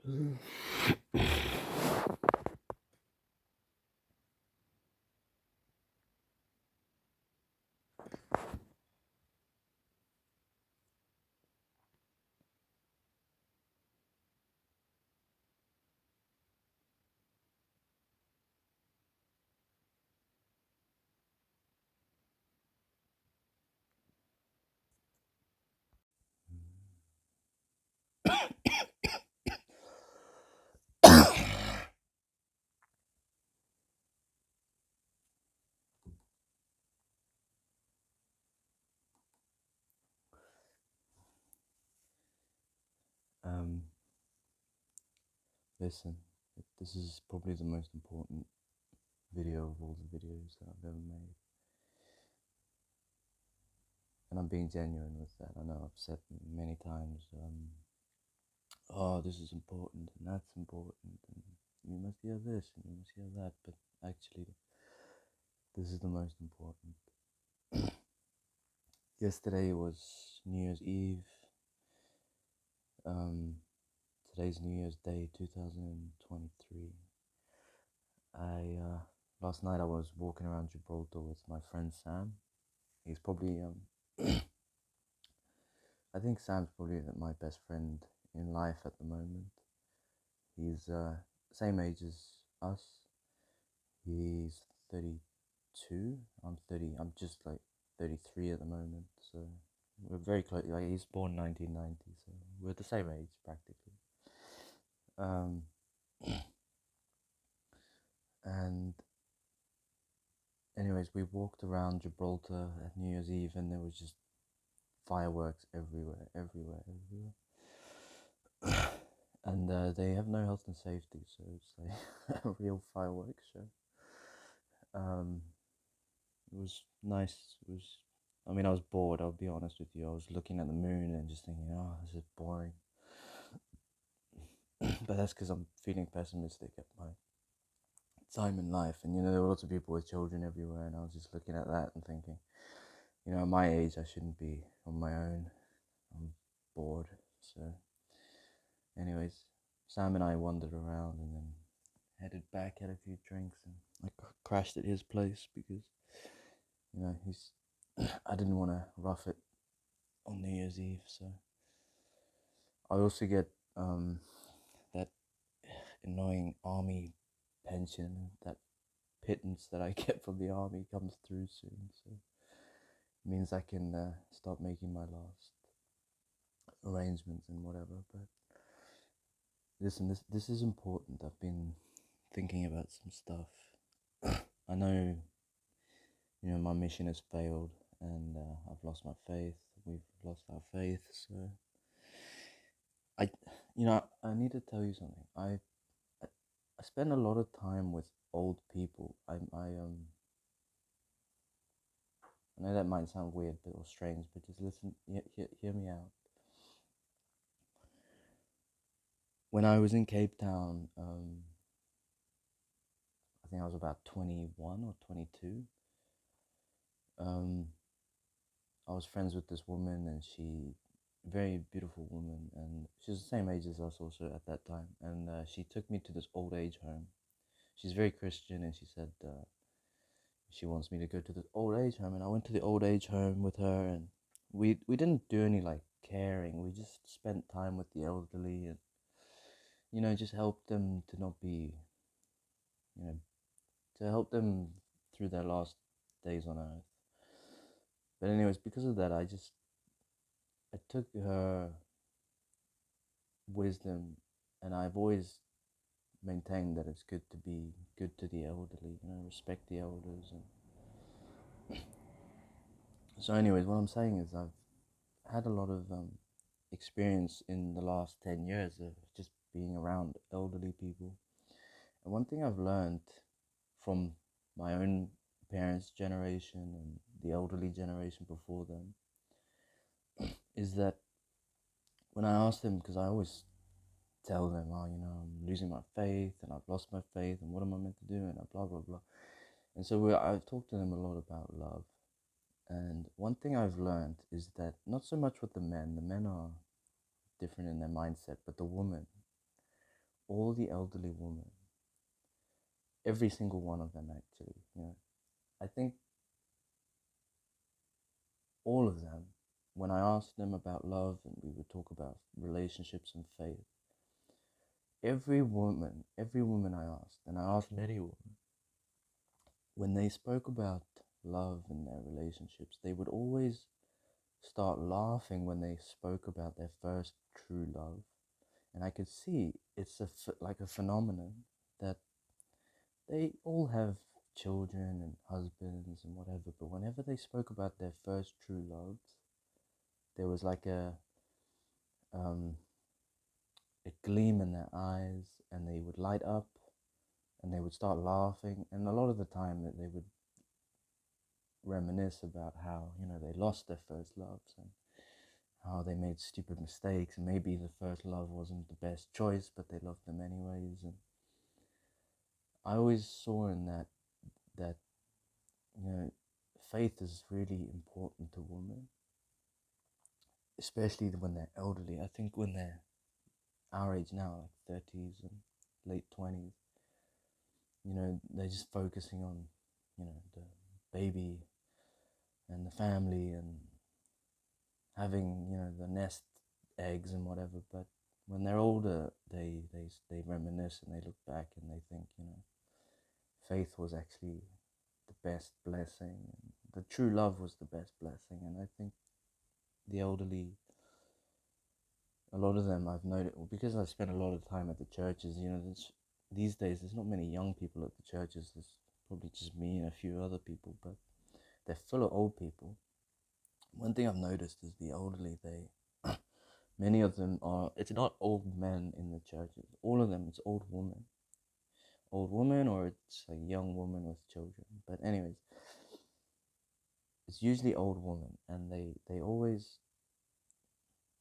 Um, Listen, this is probably the most important video of all the videos that I've ever made. And I'm being genuine with that. I know I've said many times, oh, this is important and that's important, and you must hear this and you must hear that, but actually, this is the most important. Yesterday was New Year's Eve. Today's New Year's Day, 2023. Last night I was walking around Gibraltar with my friend Sam. He's probably I think Sam's probably my best friend in life at the moment. He's same age as us. He's 32. I'm 30. I'm just like 33 at the moment. So we're very close. Like he's born 1990, so we're the same age practically. Um, and anyways, we walked around Gibraltar at New Year's Eve, and there was just fireworks everywhere, everywhere, everywhere. And they have no health and safety, so it's like a real fireworks show. It was nice. It was. I mean, I was bored. I'll be honest with you. I was looking at the moon and just thinking, "Oh, this is boring." But that's because I'm feeling pessimistic at my time in life, and there were lots of people with children everywhere, and I was just looking at that and thinking, at my age, I shouldn't be on my own. I'm bored. So, anyways, Sam and I wandered around and then headed back, had a few drinks, and I crashed at his place because, he's. I didn't want to rough it on New Year's Eve, so I also get that annoying army pension, that pittance that I get from the army comes through soon, so it means I can start making my last arrangements and whatever. But listen, this is important. I've been thinking about some stuff. I know, my mission has failed, and I've lost my faith. We've lost our faith, so I, I need to tell you something. I spend a lot of time with old people. I know that might sound weird or strange, but just listen, hear me out. When I was in Cape Town, I think I was about 21 or 22. I was friends with this woman, and very beautiful woman, and she was the same age as us also at that time. And she took me to this old age home. She's very Christian, and she said she wants me to go to this old age home. And I went to the old age home with her, and we didn't do any like caring. We just spent time with the elderly, and just help them to not be, to help them through their last days on earth. But anyways, because of that, I took her wisdom, and I've always maintained that it's good to be good to the elderly, respect the elders. And so anyways, what I'm saying is I've had a lot of experience in the last 10 years of just being around elderly people. And one thing I've learned from my own parents' generation and the elderly generation before them is that when I ask them, because I always tell them, oh, I'm losing my faith and I've lost my faith and what am I meant to do and blah, blah, blah. And so I've talked to them a lot about love. And one thing I've learned is that not so much with the men are different in their mindset, but the woman, all the elderly women, every single one of them actually, I think all of them, when I asked them about love and we would talk about relationships and faith, every woman I asked, and I asked many women, when they spoke about love and their relationships, they would always start laughing when they spoke about their first true love. And I could see it's like a phenomenon that they all have children and husbands and whatever, but whenever they spoke about their first true loves, there was like um, a gleam in their eyes, and they would light up, and they would start laughing. And a lot of the time that they would reminisce about how they lost their first loves and how they made stupid mistakes, and maybe the first love wasn't the best choice, but they loved them anyways. And I always saw in that faith is really important to women, especially when they're elderly. I think when they're our age now, like 30s and late 20s, they're just focusing on, the baby and the family and having, the nest eggs and whatever. But when they're older, they reminisce and they look back and they think, faith was actually the best blessing, and the true love was the best blessing. And I think the elderly, a lot of them I've noticed, because I spent a lot of time at the churches, these days there's not many young people at the churches. There's probably just me and a few other people, but they're full of old people. One thing I've noticed is the elderly, many of them it's not old men in the churches. All of them, it's old women. Old woman, or it's a young woman with children. But anyways, it's usually old women, and they always,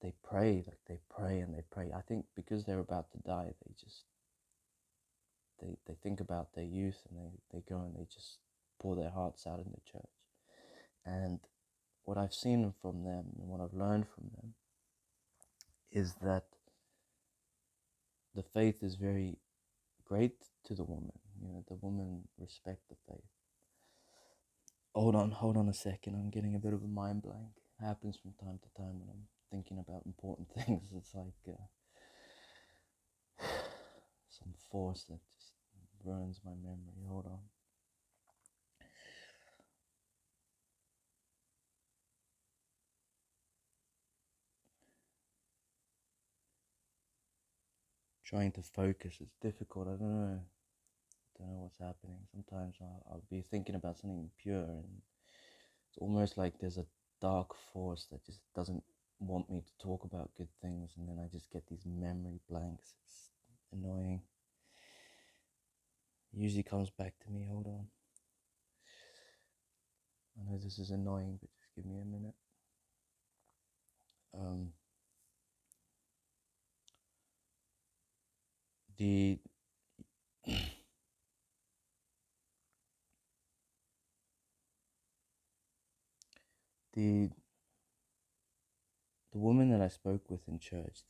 they pray, like they pray and they pray. I think because they're about to die, they think about their youth, and they go and they just pour their hearts out in the church. And what I've seen from them and what I've learned from them is that the faith is very great to the woman. The woman respect the faith. Hold on a second. I'm getting a bit of a mind blank. It happens from time to time when I'm thinking about important things. It's like some force that just ruins my memory. Hold on. Trying to focus is difficult. I don't know what's happening. Sometimes I'll be thinking about something pure, and it's almost like there's a dark force that just doesn't want me to talk about good things, and then I just get these memory blanks. It's annoying. It usually comes back to me. Hold on. I know this is annoying, but just give me a minute. The the the woman that I spoke with in church,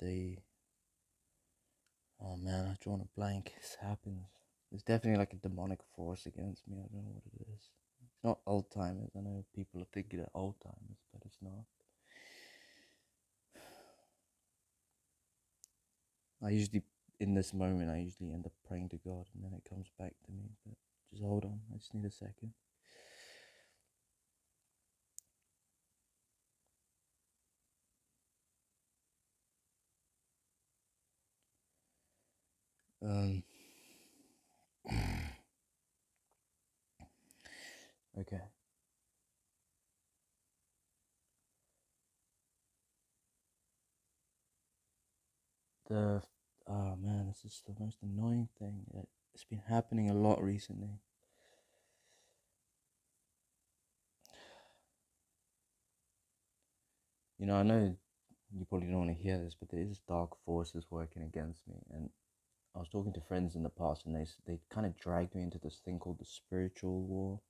oh man, I've drawn a blank. This happens. There's definitely like a demonic force against me. I don't know what it is. It's not Alzheimer's. I know people are thinking of Alzheimer's, but it's not. In this moment, I usually end up praying to God, and then it comes back to me. But just hold on. I just need a second. Okay. Oh man, this is the most annoying thing. It's been happening a lot recently. I know you probably don't want to hear this, but there is dark forces working against me. And I was talking to friends in the past, and they kind of dragged me into this thing called the spiritual war,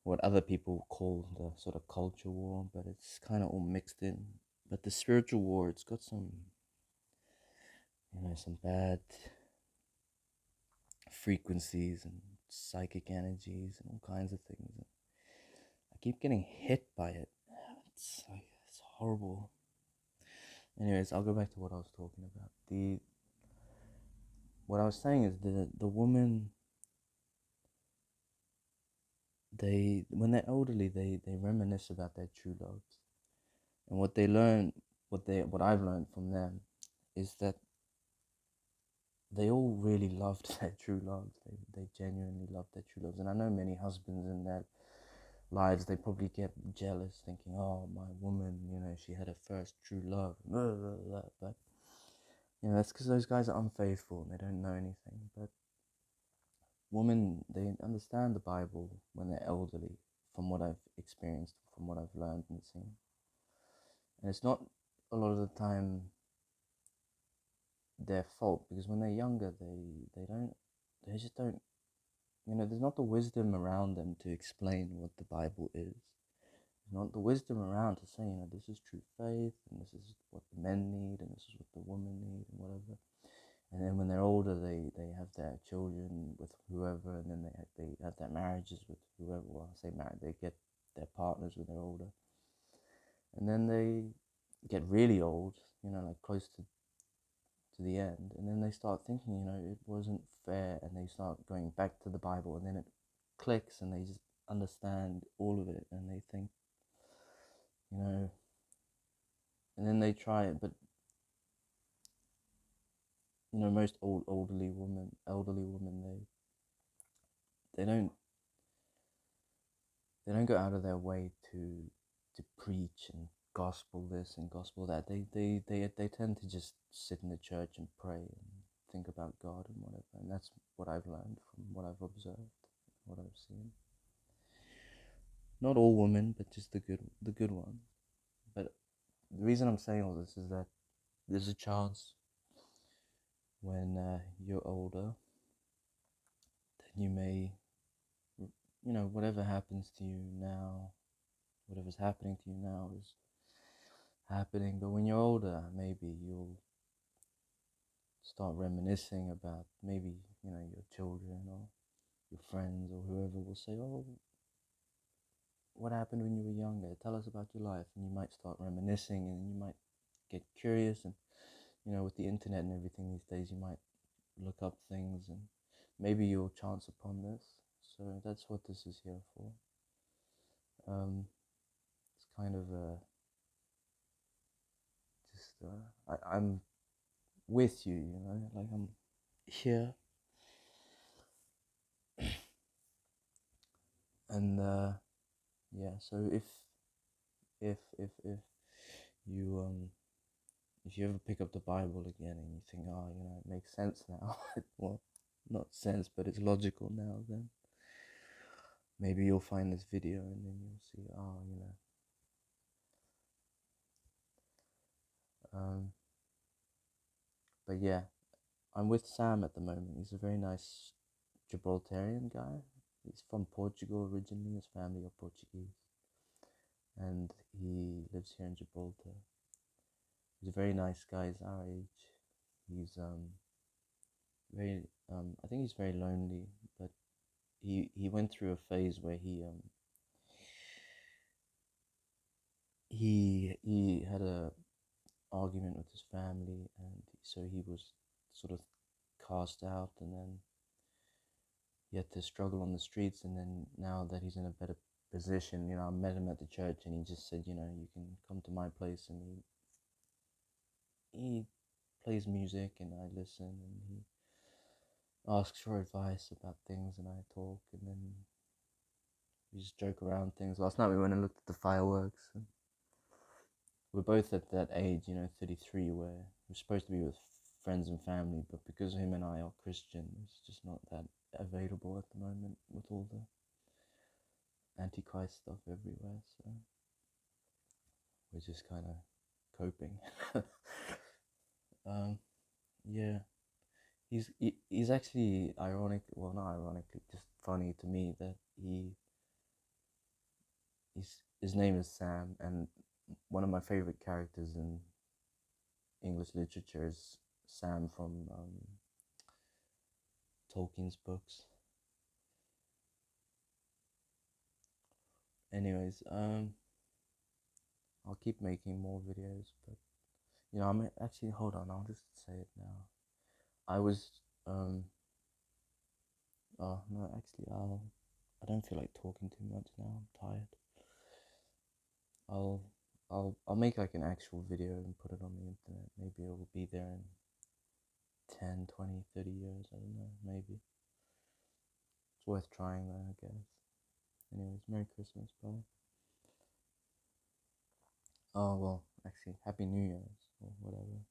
what other people call the sort of culture war, but it's kind of all mixed in. But the spiritual war, it's got some some bad frequencies and psychic energies and all kinds of things. And I keep getting hit by it. It's horrible. Anyways, I'll go back to what I was talking about. What I was saying is the woman, they when they're elderly, they reminisce about their true loves. And what they learn, what I've learned from them is that they all really loved their true loves. They genuinely loved their true loves. And I know many husbands in their lives, they probably get jealous, thinking, oh, my woman, she had her first true love, blah, blah, blah. But that's because those guys are unfaithful and they don't know anything. But women, they understand the Bible when they're elderly, from what I've experienced, from what I've learned and seen. And it's not a lot of the time their fault, because when they're younger, they just don't, there's not the wisdom around them to explain what the Bible is. There's not the wisdom around to say, this is true faith, and this is what the men need, and this is what the women need, and whatever. And then when they're older, they have their children with whoever, and then they have their marriages with whoever. Well, I say married, they get their partners when they're older. And then they get really old, like close to the end, and then they start thinking, it wasn't fair, and they start going back to the Bible, and then it clicks, and they just understand all of it, and they think, and then they try it, but most elderly women, they don't go out of their way to preach and gospel this and gospel that. They tend to just sit in the church and pray and think about God and whatever. And that's what I've learned from what I've observed, what I've seen. Not all women, but just the good ones. But the reason I'm saying all this is that there's a chance when you're older that you may, whatever happens to you now, whatever's happening to you now is happening. But when you're older, maybe you'll start reminiscing about maybe, your children or your friends or whoever will say, oh, what happened when you were younger? Tell us about your life. And you might start reminiscing, and you might get curious. And, with the internet and everything these days, you might look up things, and maybe you'll chance upon this. So that's what this is here for. It's kind of I'm with you, like I'm here. And yeah, so if you if you ever pick up the Bible again and you think, oh, it makes sense now, well, not sense, but it's logical now, then maybe you'll find this video and then you'll see, oh, but yeah, I'm with Sam at the moment. He's a very nice Gibraltarian guy. He's from Portugal originally. His family are Portuguese, and he lives here in Gibraltar. He's a very nice guy. He's our age. He's very I think he's very lonely, but he went through a phase where he had a argument with his family, and so he was sort of cast out, and then he had to struggle on the streets. And then now that he's in a better position, I met him at the church, and he just said, you can come to my place, and he plays music, and I listen, and he asks for advice about things, and I talk, and then we just joke around things. Last night we went and looked at the fireworks, and we're both at that age, 33, where we're supposed to be with friends and family, but because him and I are Christian, it's just not that available at the moment with all the Antichrist stuff everywhere, so we're just kind of coping. Yeah, he's actually ironic, well, not ironically, just funny to me that his name is Sam, and one of my favorite characters in English literature is Sam from Tolkien's books. Anyways, I'll keep making more videos, but I'm actually, hold on, I'll just say it now. I was oh no, actually, I don't feel like talking too much now. I'm tired. I'll I'll make like an actual video and put it on the internet. Maybe it will be there in 10, 20, 30 years. I don't know. Maybe it's worth trying though, I guess. Anyways, Merry Christmas, bye. Oh well, actually, Happy New Year's or whatever.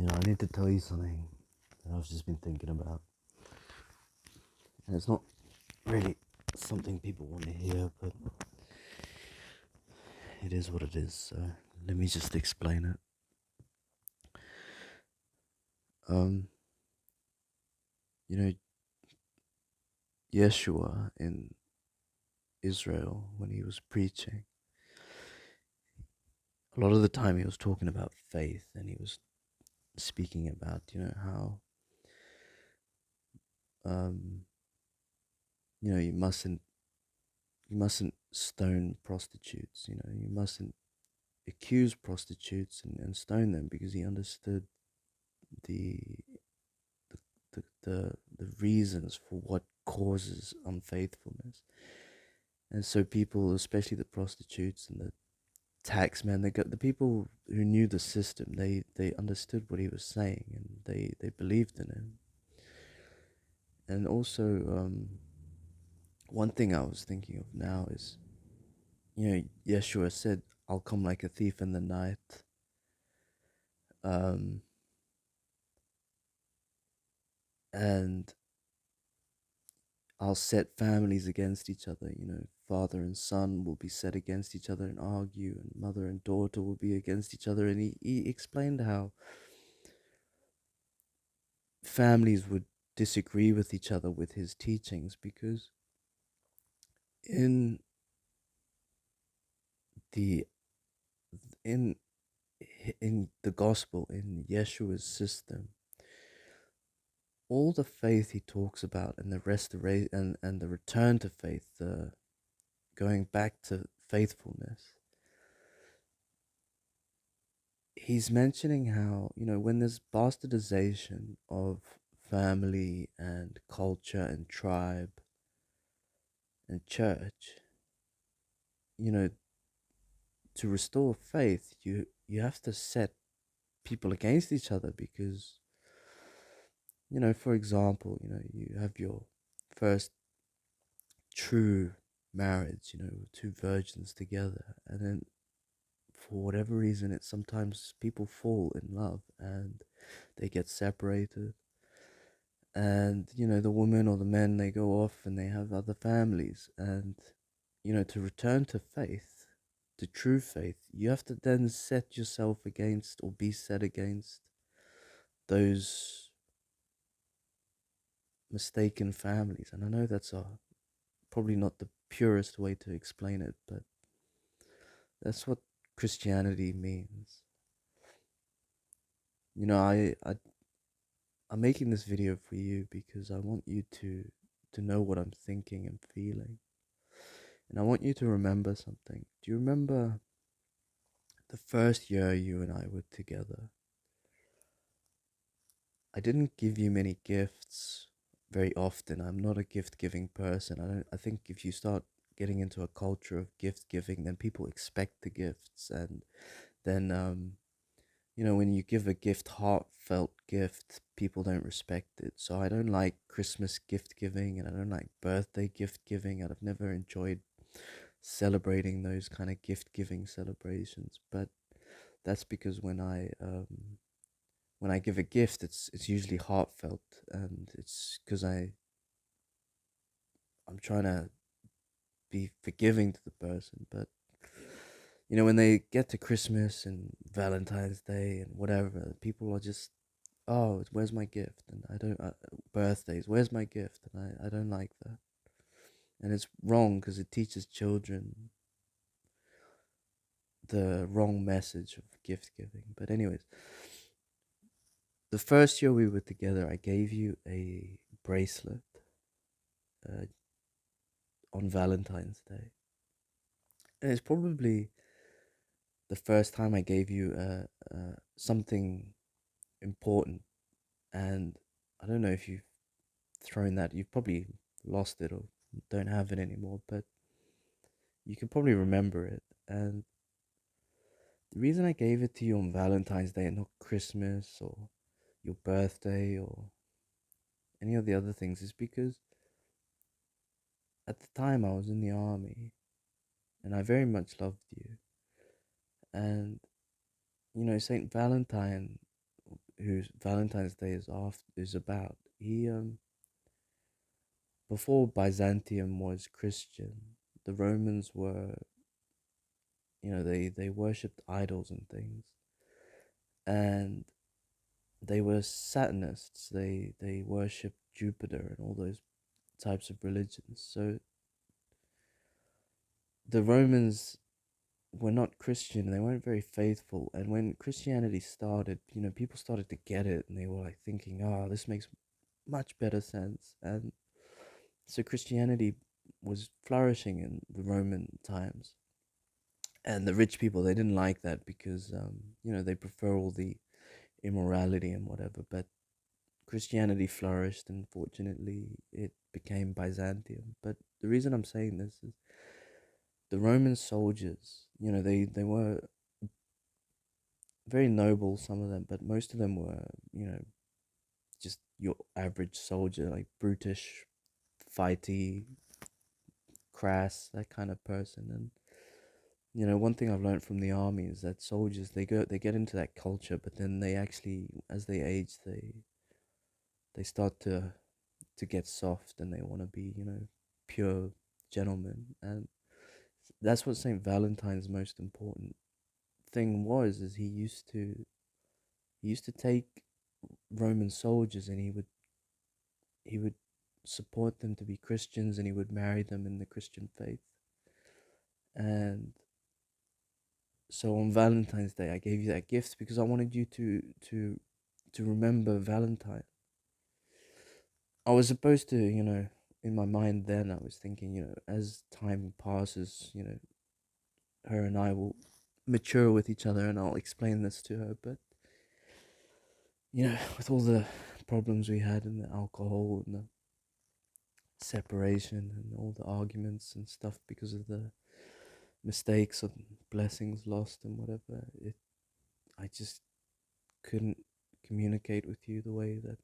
I need to tell you something that I've just been thinking about, and it's not really something people want to hear, but it is what it is. So let me just explain it. Um, you know, Yeshua in Israel, when he was preaching, a lot of the time he was talking about faith, and he was speaking about how um you mustn't stone prostitutes. You mustn't accuse prostitutes and stone them, because he understood the the reasons for what causes unfaithfulness. And so people, especially the prostitutes and the taxmen, the people who knew the system, they understood what he was saying, and they believed in him. And also, one thing I was thinking of now is, Yeshua said, "I'll come like a thief in the night." Um, and I'll set families against each other. Father and son will be set against each other and argue, and mother and daughter will be against each other. And he explained how families would disagree with each other with his teachings, because in the in in the gospel, in Yeshua's system, all the faith he talks about, and the restoration and the return to faith, the going back to faithfulness, he's mentioning how, when there's bastardization of family and culture and tribe and church, you know, to restore faith, you have to set people against each other, because, for example, you have your first true marriage, two virgins together, and then for whatever reason, it's sometimes people fall in love and they get separated, and the woman or the men, they go off and they have other families, and to return to faith, to true faith, you have to then set yourself against, or be set against, those mistaken families. And I know that's probably not the purest way to explain it, but that's what Christianity means. I'm making this video for you because I want you to know what I'm thinking and feeling. And I want you to remember something. Do you remember the first year you and I were together? I didn't give you many gifts very often. I'm not a gift-giving person. I think if you start getting into a culture of gift-giving, then people expect the gifts, and then when you give a gift, heartfelt gift, people don't respect it. So I don't like Christmas gift giving, and I don't like birthday gift giving, and I've never enjoyed celebrating those kind of gift giving celebrations. But that's because when I give a gift, it's usually heartfelt, and it's because I'm trying to be forgiving to the person. But when they get to Christmas and Valentine's Day and whatever, people are just, "Oh, where's my gift?" And I don't, birthdays, "Where's my gift?" And I don't like that. And it's wrong because it teaches children the wrong message of gift giving. But anyways, the first year we were together, I gave you a bracelet uh, on Valentine's Day. And it's probably the first time I gave you something important. And I don't know if you've thrown that, you've probably lost it or don't have it anymore, but you can probably remember it. And the reason I gave it to you on Valentine's Day and not Christmas or your birthday or any of the other things is because at the time I was in the army and I very much loved you. And Saint Valentine, whose Valentine's Day is about, he before Byzantium was Christian, the Romans were, they worshipped idols and things, and they were Satanists. They worshipped Jupiter and all those types of religions. So the Romans were not Christian. They weren't very faithful. And when Christianity started, people started to get it, and they were like thinking, "Oh, this makes much better sense." And so Christianity was flourishing in the Roman times. And the rich people, they didn't like that because, they prefer all the immorality and whatever. But Christianity flourished, and fortunately, it became Byzantium. But the reason I'm saying this is the Roman soldiers, they were very noble, some of them, but most of them were, just your average soldier, like brutish, fighty, crass, that kind of person. And one thing I've learned from the army is that soldiers, they get into that culture, but then they actually, as they age, they start to get soft, and they want to be, pure gentlemen. And that's what Saint Valentine's most important thing was, is he used to take Roman soldiers, and he would support them to be Christians, and he would marry them in the Christian faith. And so on Valentine's Day, I gave you that gift because I wanted you to remember Valentine. I was supposed to, in my mind then, I was thinking, as time passes, her and I will mature with each other, and I'll explain this to her. But with all the problems we had, and the alcohol and the separation and all the arguments and stuff because of the mistakes and blessings lost and whatever, I just couldn't communicate with you the way that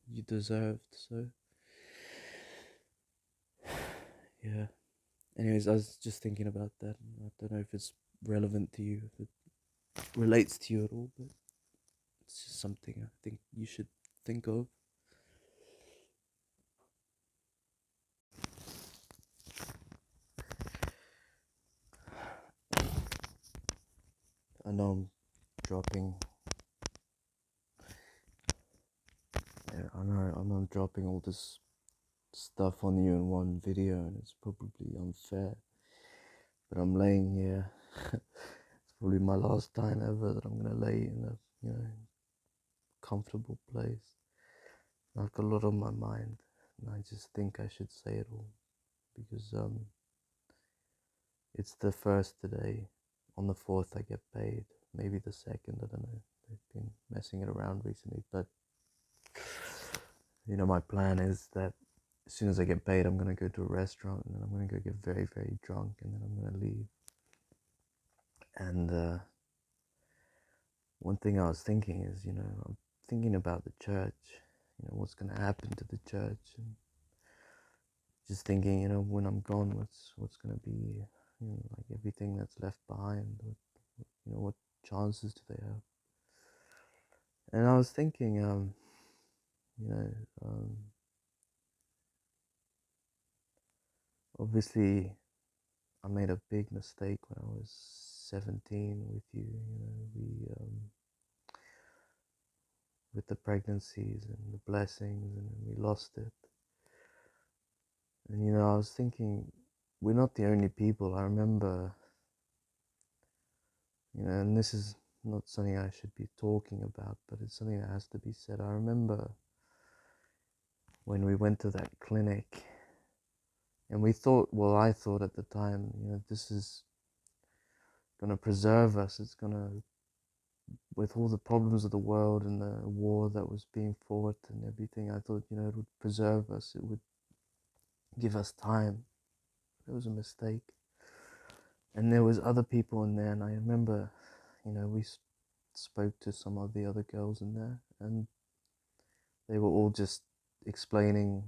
you deserved. So yeah. Anyways, I was just thinking about that. I don't know if it's relevant to you, if it relates to you at all, but it's just something I think you should think of. I know dropping. I know I'm dropping all this stuff on you in one video, and it's probably unfair. But I'm laying here. It's probably my last time ever that I'm gonna lay in a comfortable place. I've got a lot on my mind, and I just think I should say it all because it's the first today. On the 4th, I get paid. Maybe the 2nd. I don't know. They've been messing it around recently, but my plan is that as soon as I get paid, I'm gonna go to a restaurant, and then I'm gonna go get very, very drunk, and then I'm gonna leave. And one thing I was thinking is, I'm thinking about the church. What's gonna happen to the church, and just thinking, when I'm gone, what's gonna be, like everything that's left behind. What chances do they have? And I was thinking, you know, um, obviously, I made a big mistake when I was 17 with you. We with the pregnancies and the blessings, and we lost it. And I was thinking, we're not the only people. I remember, and this is not something I should be talking about, but it's something that has to be said. I remember when we went to that clinic, and we thought, well, I thought at the time, this is going to preserve us. It's going to, with all the problems of the world and the war that was being fought and everything, I thought, it would preserve us. It would give us time. It was a mistake. And there was other people in there, and I remember, we spoke to some of the other girls in there, and they were all just explaining,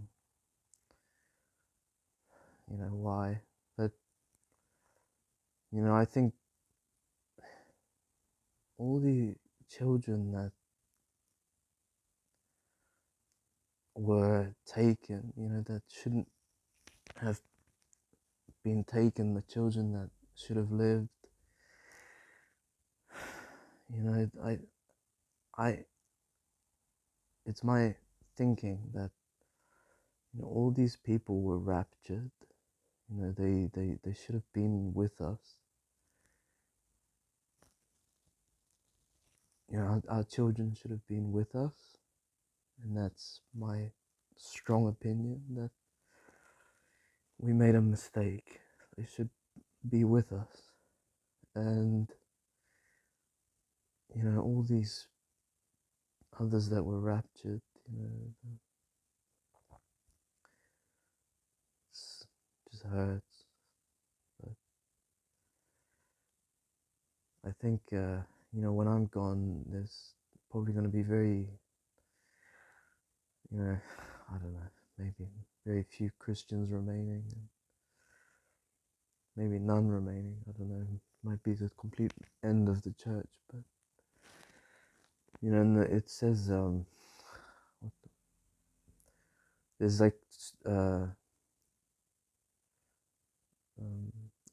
why. But, I think all the children that were taken, that shouldn't have been taken, the children that should have lived, I it's my thinking that all these people were raptured. They should have been with us. Our children should have been with us, and that's my strong opinion, that we made a mistake. They should be with us. And all these others that were raptured, it just hurts. But I think when I'm gone, there's probably going to be very, I don't know, maybe very few Christians remaining, and maybe none remaining. I don't know. It might be the complete end of the church, but and it says there's like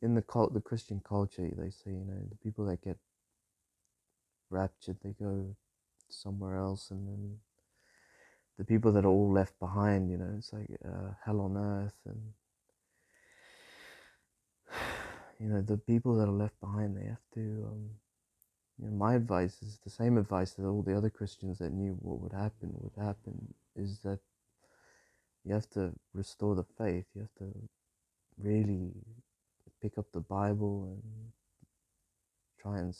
in the Christian culture, they say the people that get raptured, they go somewhere else, and then the people that are all left behind, it's like hell on earth. And the people that are left behind, they have to my advice is the same advice that all the other Christians that knew what would happen, is that you have to restore the faith. You have to really pick up the Bible and try and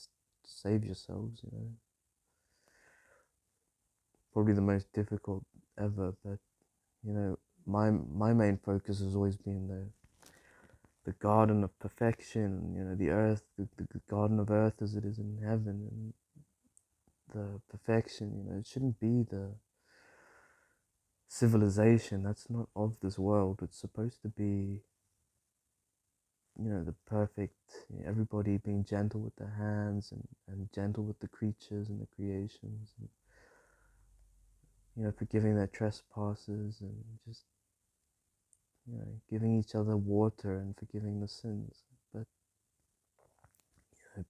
save yourselves. Probably the most difficult ever, but my main focus has always been the garden of perfection, the earth, the garden of earth as it is in heaven, and the perfection, it shouldn't be the civilization that's not of this world. It's supposed to be, the perfect, everybody being gentle with their hands, and gentle with the creatures and the creations, and, forgiving their trespasses, and just, giving each other water and forgiving the sins. But,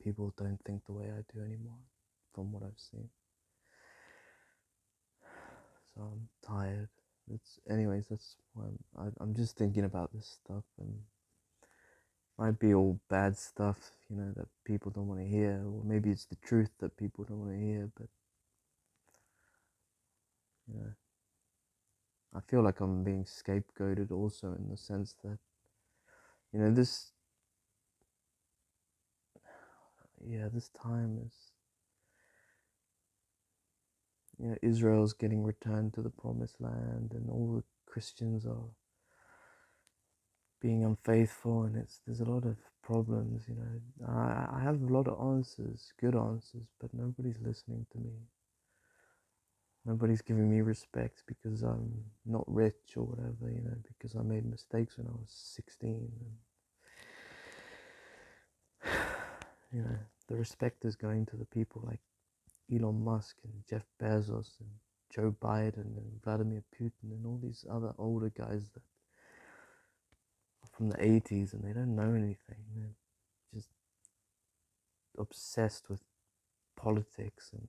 people don't think the way I do anymore, from what I've seen. So I'm tired. Anyways, that's why I'm just thinking about this stuff, and might be all bad stuff, that people don't want to hear, or maybe it's the truth that people don't want to hear, but, I feel like I'm being scapegoated also, in the sense that, this time is, Israel's getting returned to the promised land, and all the Christians are being unfaithful, and there's a lot of problems. I have a lot of answers, good answers, but nobody's listening to me. Nobody's giving me respect because I'm not rich or whatever, because I made mistakes when I was 16. And, the respect is going to the people like Elon Musk and Jeff Bezos and Joe Biden and Vladimir Putin and all these other older guys that are from the 80s, and they don't know anything. They're just obsessed with politics and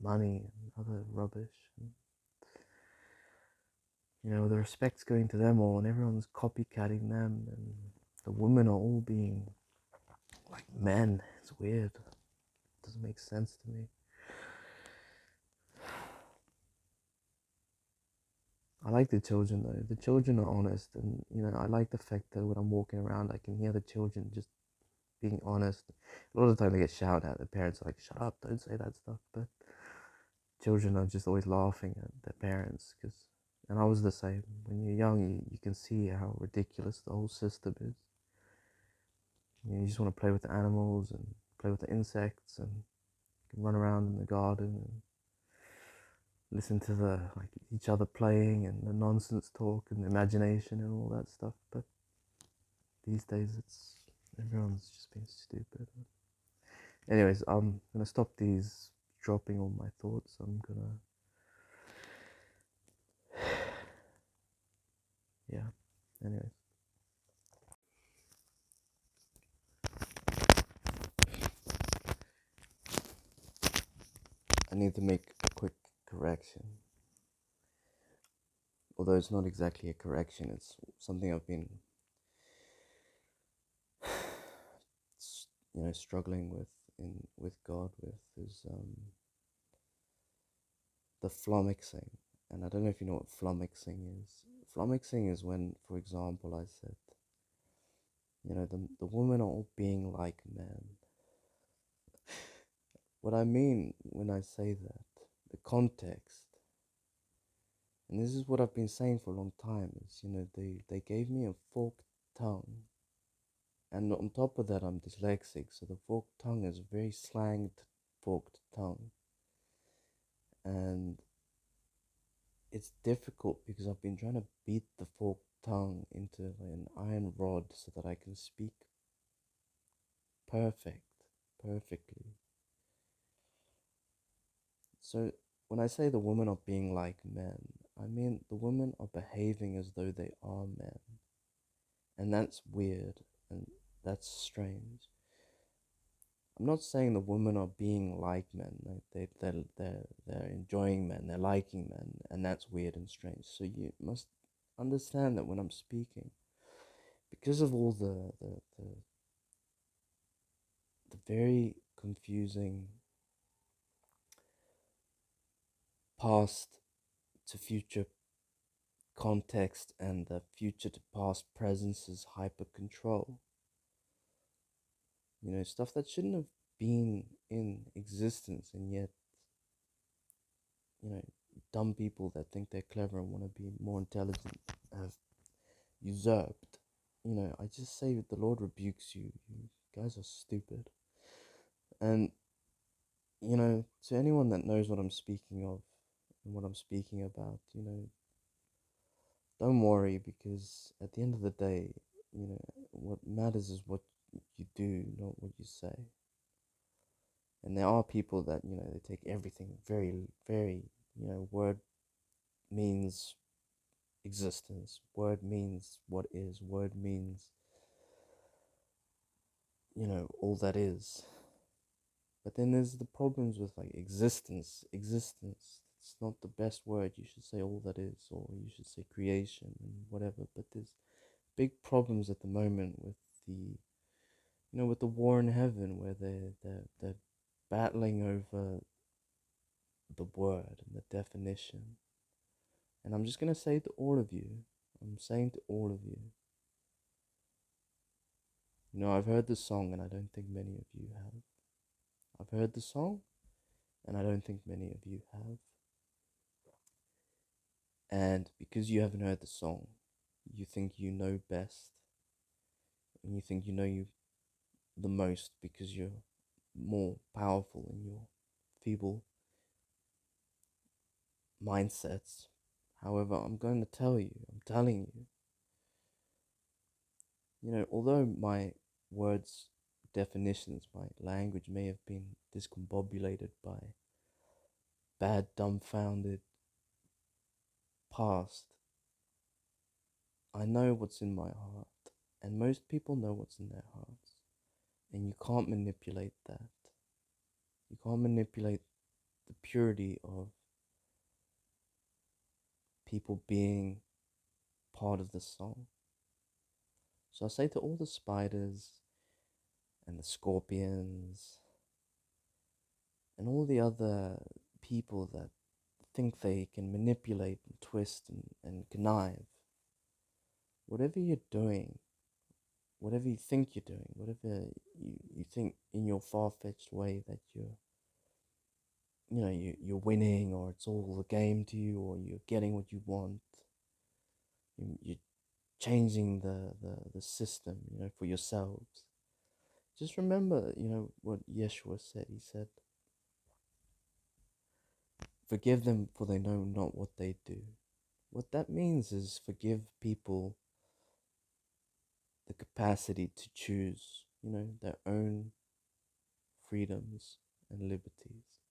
money and other rubbish. the respect's going to them all, and everyone's copycatting them, and the women are all being like men. It's weird. It doesn't make sense to me. I like the children though. The children are honest, and I like the fact that when I'm walking around, I can hear the children just being honest. A lot of the time they get shouted at. Their parents are like, "Shut up! Don't say that stuff." But children are just always laughing at their parents, and I was the same. When you're young, you can see how ridiculous the whole system is. You just want to play with the animals and play with the insects, and you can run around in the garden and listen to the each other playing and the nonsense talk and the imagination and all that stuff. But these days, everyone's just being stupid. Anyways, I'm gonna stop these dropping all my thoughts. I'm gonna, yeah. Anyways, I need to make a quick correction. Although it's not exactly a correction, it's something I've been, struggling with God with is the flummoxing. And I don't know if you know what flummoxing is. Flummoxing is when, for example, I said, the women are all being like men. What I mean when I say that, the context, and this is what I've been saying for a long time, is, they gave me a forked tongue. And on top of that, I'm dyslexic, so the forked tongue is a very slanged forked tongue. And it's difficult because I've been trying to beat the forked tongue into an iron rod so that I can speak perfectly. So when I say the women are being like men, I mean the women are behaving as though they are men. And that's weird and that's strange. I'm not saying the women are being like men. They're enjoying men, they're liking men, and that's weird and strange. So you must understand that when I'm speaking, because of all the very confusing past to future context and the future to past presence's hyper control, stuff that shouldn't have been in existence, and yet, dumb people that think they're clever and want to be more intelligent have usurped. I just say the Lord rebukes you. You guys are stupid. And, to anyone that knows what I'm speaking of and what I'm speaking about, don't worry, because at the end of the day, what matters is what you do, not what you say. And there are people that, they take everything very, very, word means existence, word means what is, word means, all that is. But then there's the problems with like existence. It's not the best word. You should say all that is, or you should say creation and whatever. But there's big problems at the moment with with the war in heaven, where they're battling over the word and the definition. And I'm just gonna say to all of you, I'm saying to all of you, I've heard the song, and I don't think many of you have. I've heard the song, and I don't think many of you have. And because you haven't heard the song, you think you know best, and you think you know you the most because you're more powerful in your feeble mindsets. However, I'm telling you, although my words, definitions, my language may have been discombobulated by bad, dumbfounded past, I know what's in my heart, and most people know what's in their hearts, and you can't manipulate that. You can't manipulate the purity of people being part of the song. So I say to all the spiders and the scorpions and all the other people that think they can manipulate and twist and connive, whatever you're doing, whatever you think you're doing, whatever you think in your far-fetched way that you're winning, or it's all a game to you, or you're getting what you want, you're changing the system, for yourselves. Just remember, what Yeshua said. He said, forgive them, for they know not what they do. What that means is forgive people the capacity to choose, their own freedoms and liberties.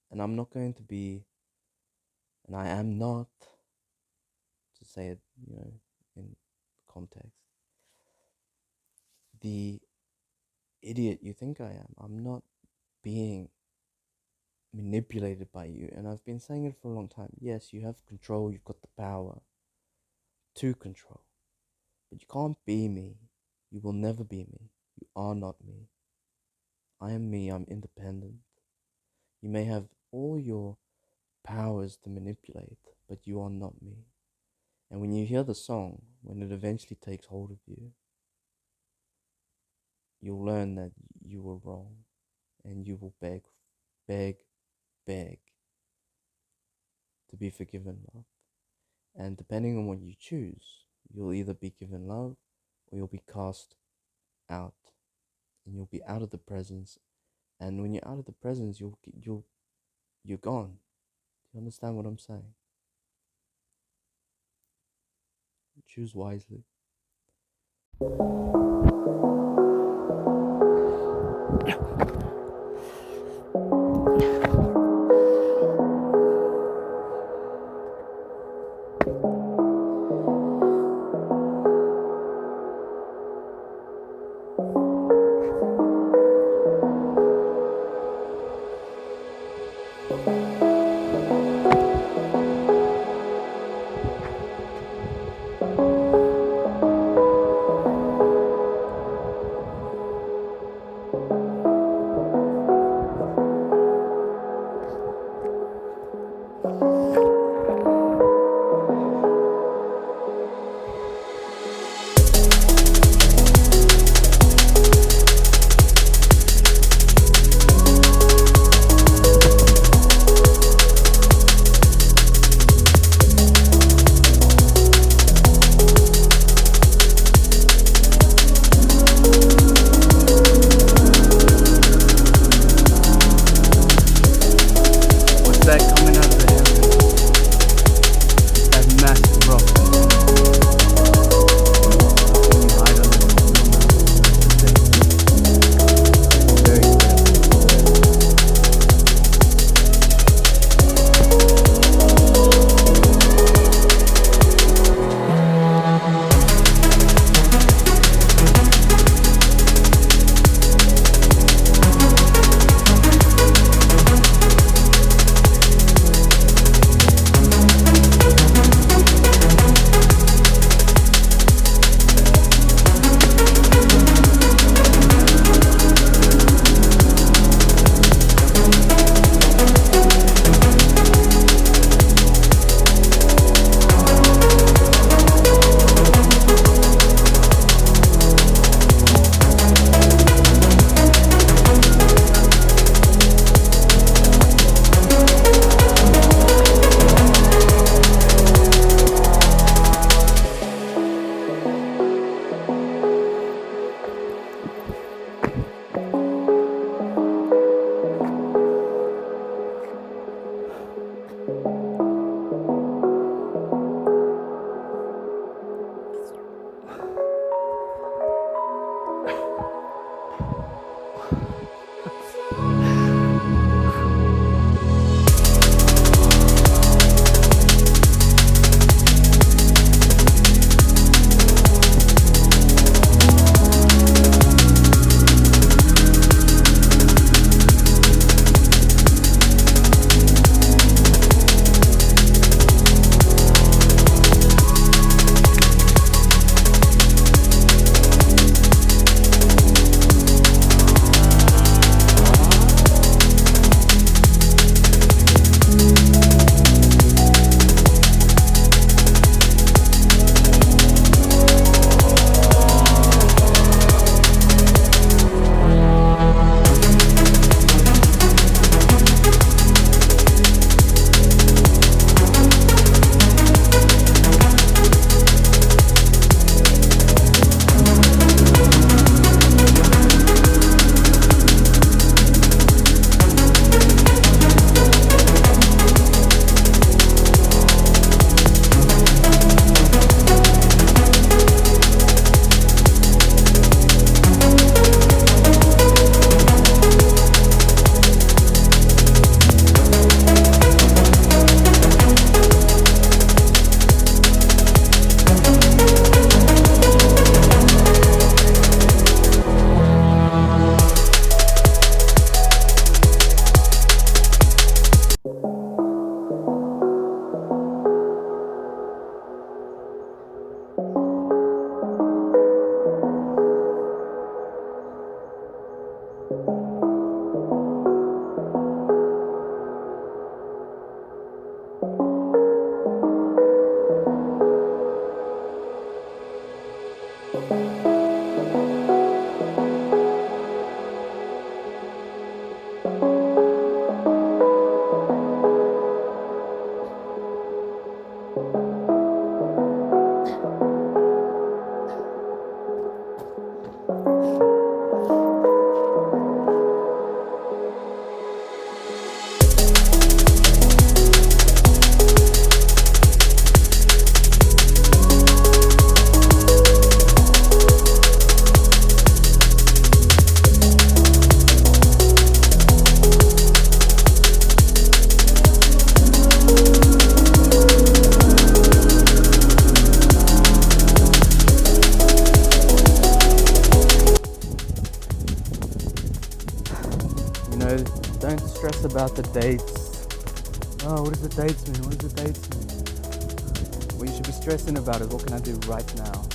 And I'm not going to be, and I am not, to say it, in context, the idiot you think I am. I'm not being manipulated by you. And I've been saying it for a long time. Yes, you have control, you've got the power to control, but you can't be me. You will never be me. You are not me. I am me. I'm independent. You may have all your powers to manipulate, but you are not me. And when you hear the song, when it eventually takes hold of you, you'll learn that you were wrong, and you will beg, beg to be forgiven love. And depending on what you choose, you'll either be given love or you'll be cast out, and you'll be out of the presence. And when you're out of the presence, you're gone. Do you understand what I'm saying? Choose wisely. Don't stress about the dates. Oh, what does the dates mean? What does the dates mean? What you should be stressing about is what can I do right now?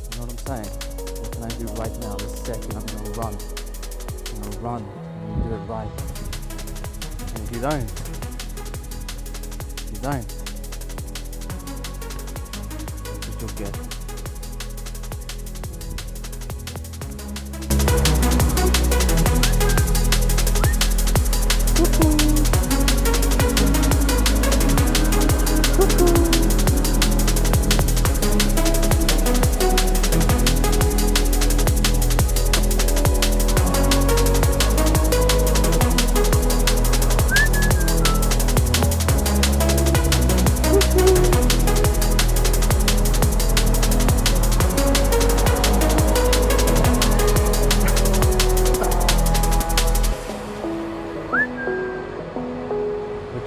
You know what I'm saying? What can I do right now? This second I'm gonna run. I'm gonna run. I'm gonna do it right. And if you don't, that's what you'll get.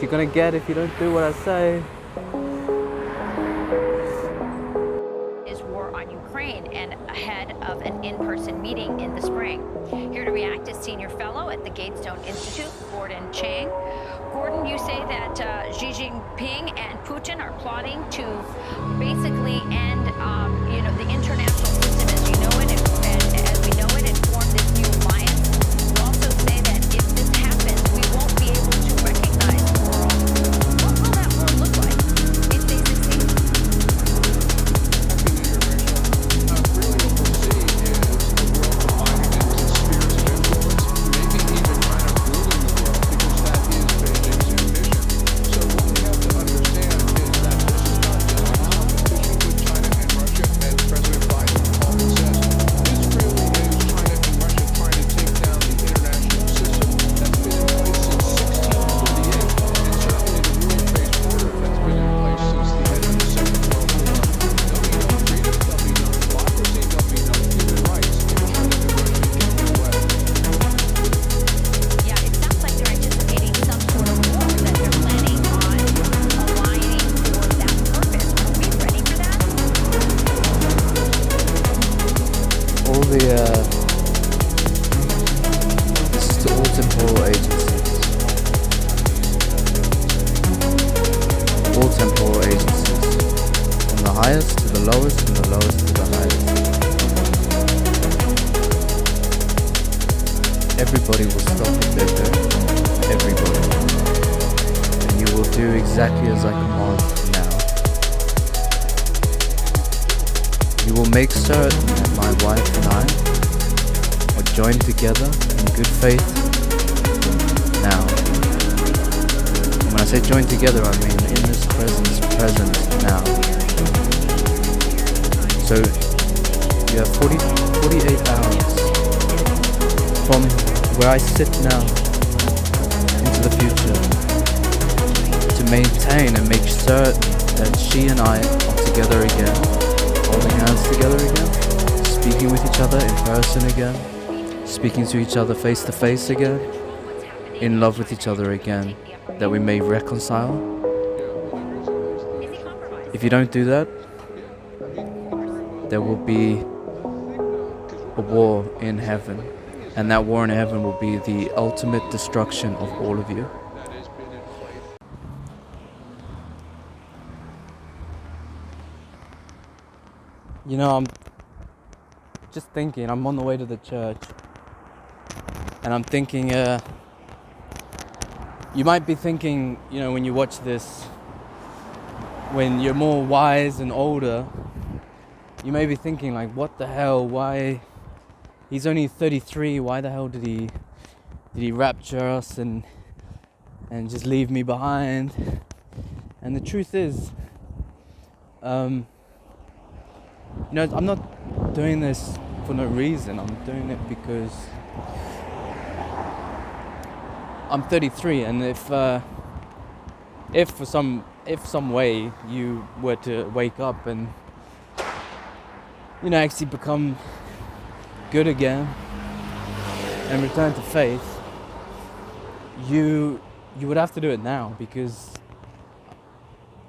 You're gonna get if you don't do what I say. Is war on Ukraine and ahead of an in-person meeting in the spring. Here to react is Senior Fellow at the Gatestone Institute, Gordon Chang. Gordon, you say that Xi Jinping and Putin are plotting to basically end, the international system as you know it and as we know it, and form this new alliance. You also say that if this happens, we won't be able to recognize the world. What will that world look like if they succeed? Really what we'll see is the world divided into spheres of influence, maybe even kind of ruling the world, because that is Beijing's ambition. So what we have to understand is that this is not just a competition with China and Russia, as President Biden often says. This really is China and Russia trying to take down the international system that's been in place since 1648, and certainly the rules-based order that's been in place since the end of the Second World War. There'll be no freedom, there'll be no democracy, there'll be no human rights if China and Russia get their way. Yeah, it sounds like they're anticipating some sort of war, that they're planning on aligning for that purpose. Are we ready for that? This is to all temporal agencies. All temporal agencies. From the highest to the lowest, from the lowest to the highest. Everybody will stop what they're doing. Everybody. And you will do exactly as I command now. You will make certain that my wife and I are joined together in good faith now. And when I say joined together, I mean in this present now. So you have 48 hours from where I sit now into the future to maintain and make certain that she and I are together again, holding hands together again, speaking with each other in person again, speaking to each other face to face again, in love with each other again, that we may reconcile. If you don't do that, there will be a war in heaven, and that war in heaven will be the ultimate destruction of all of you. You know, I'm just thinking, I'm on the way to the church, and I'm thinking, you might be thinking, when you watch this, when you're more wise and older, you may be thinking, like, what the hell, why, he's only 33, why the hell did he rapture us and just leave me behind? And the truth is, I'm not doing this for no reason. I'm doing it because I'm 33, and if some way you were to wake up and actually become good again and return to faith, you would have to do it now, because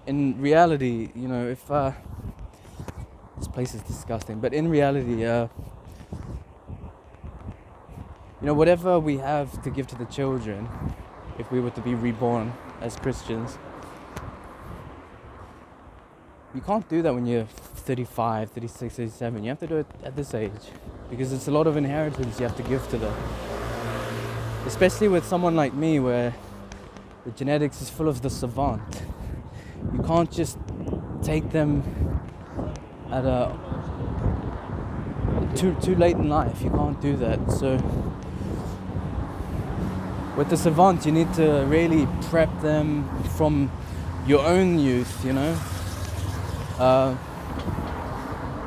in reality, if this place is disgusting, but in reality, whatever we have to give to the children, if we were to be reborn as Christians, you can't do that when you're 35, 36, 37. You have to do it at this age, because it's a lot of inheritance you have to give to them. Especially with someone like me, where the genetics is full of the savant. You can't just take them at too late in life. You can't do that. So with the savant, you need to really prep them from your own youth,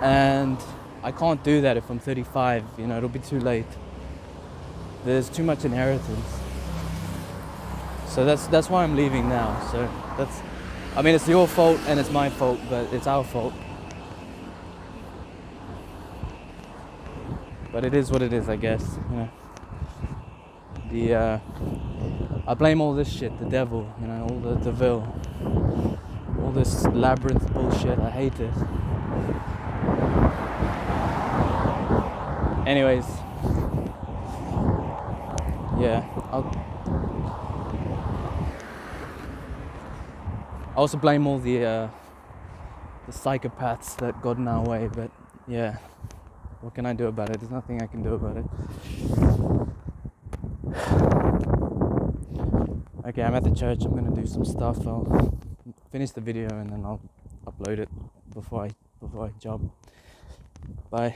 and I can't do that if I'm 35. It'll be too late. There's too much inheritance. So that's why I'm leaving now. So it's your fault and it's my fault, but it's our fault. But it is what it is, I guess. I blame all this shit, the devil, all the devil, all this labyrinth bullshit. I hate it. Anyways, yeah, I also blame all the psychopaths that got in our way, but yeah, what can I do about it? There's nothing I can do about it. Okay, I'm at the church. I'm gonna do some stuff. I'll finish the video and then I'll upload it before I jump. Bye.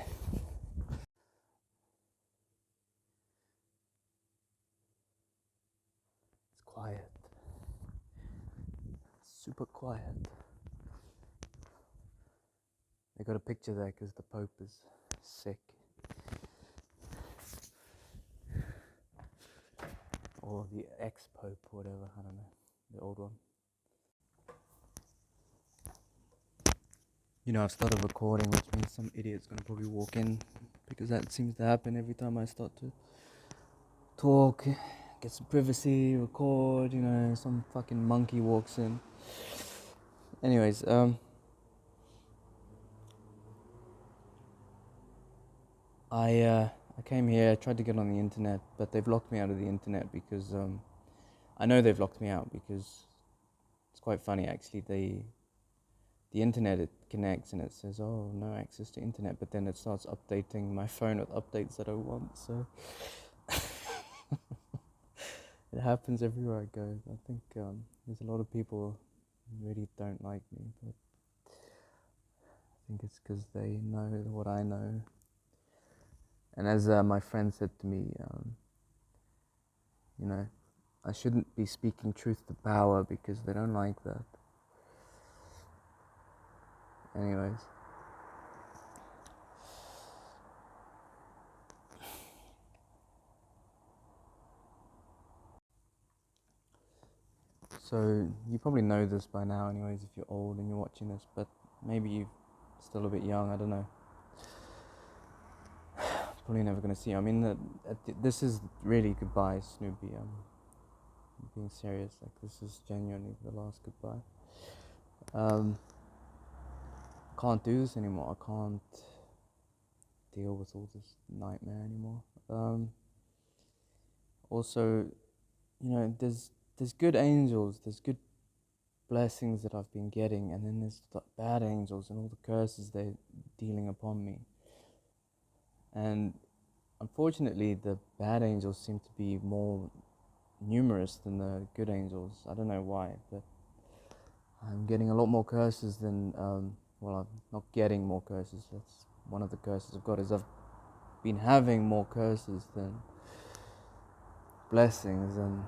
It's quiet. Super quiet. They got a picture there because the Pope is sick. Or the ex-Pope, whatever, I don't know, the old one. I've started recording, which means some idiot's gonna probably walk in, because that seems to happen every time I start to talk, get some privacy, record, some fucking monkey walks in. Anyways, I came here, I tried to get on the internet, but they've locked me out of the internet because, I know they've locked me out because it's quite funny actually. The internet, it connects and it says, oh, no access to internet, but then it starts updating my phone with updates that I want, so it happens everywhere I go. I think there's a lot of people who really don't like me, but I think it's because they know what I know. And as my friend said to me, I shouldn't be speaking truth to power because they don't like that. Anyways. So, you probably know this by now anyways if you're old and you're watching this, but maybe you're still a bit young, I don't know. Probably never going to see you. This is really goodbye, Snoopy. I'm being serious, this is genuinely the last goodbye. Can't do this anymore. I can't deal with all this nightmare anymore. Also, there's good angels, there's good blessings that I've been getting, and then there's the bad angels and all the curses they're dealing upon me. And unfortunately, the bad angels seem to be more numerous than the good angels. I don't know why, but I'm getting a lot more curses than, I'm not getting more curses. That's one of the curses I've got, is I've been having more curses than blessings. And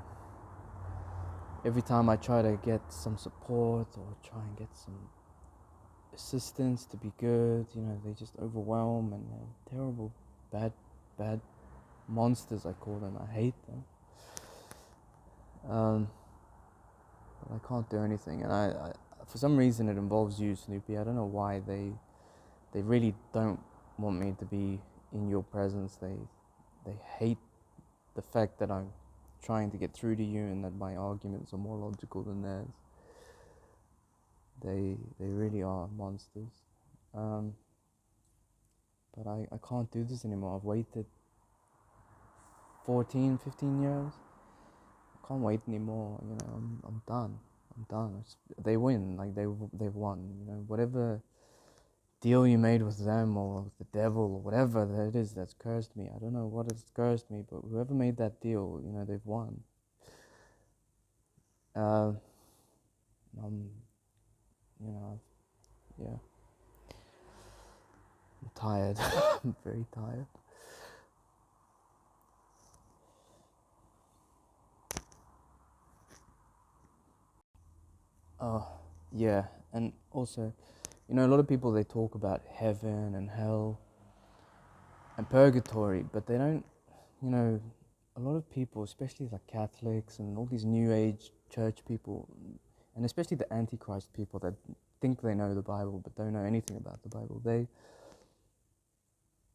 every time I try to get some support or try and get some assistance to be good, they just overwhelm, and they're terrible, bad monsters, I call them. I hate them. But I can't do anything, and I for some reason it involves you, Snoopy. I don't know why they really don't want me to be in your presence. They hate the fact that I'm trying to get through to you and that my arguments are more logical than theirs. They really are monsters. But I can't do this anymore. I've waited 14, 15 years. I can't wait anymore. I'm done. I'm done. They win. Like they've won. Whatever deal you made with them or with the devil or whatever that it is that's cursed me. I don't know what has cursed me, but whoever made that deal, they've won. I'm, yeah. I'm tired. I'm very tired. Oh, yeah. And also, a lot of people, they talk about heaven and hell and purgatory, but they don't, a lot of people, especially like Catholics and all these New Age church people, and especially the Antichrist people that think they know the Bible but don't know anything about the Bible,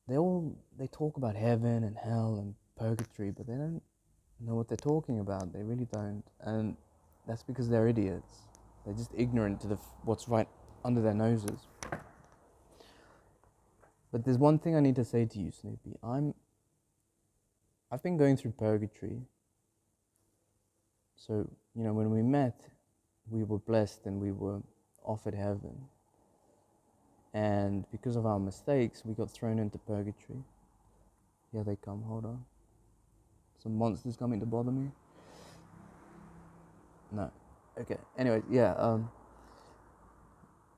they talk about heaven and hell and purgatory, but they don't know what they're talking about. They really don't, and that's because they're idiots. They're just ignorant to what's right under their noses. But there's one thing I need to say to you, Snoopy. I've been going through purgatory. So, when we met, we were blessed and we were offered heaven. And because of our mistakes, we got thrown into purgatory. Here they come, hold on. Some monsters coming to bother me? No. Okay, anyway, yeah.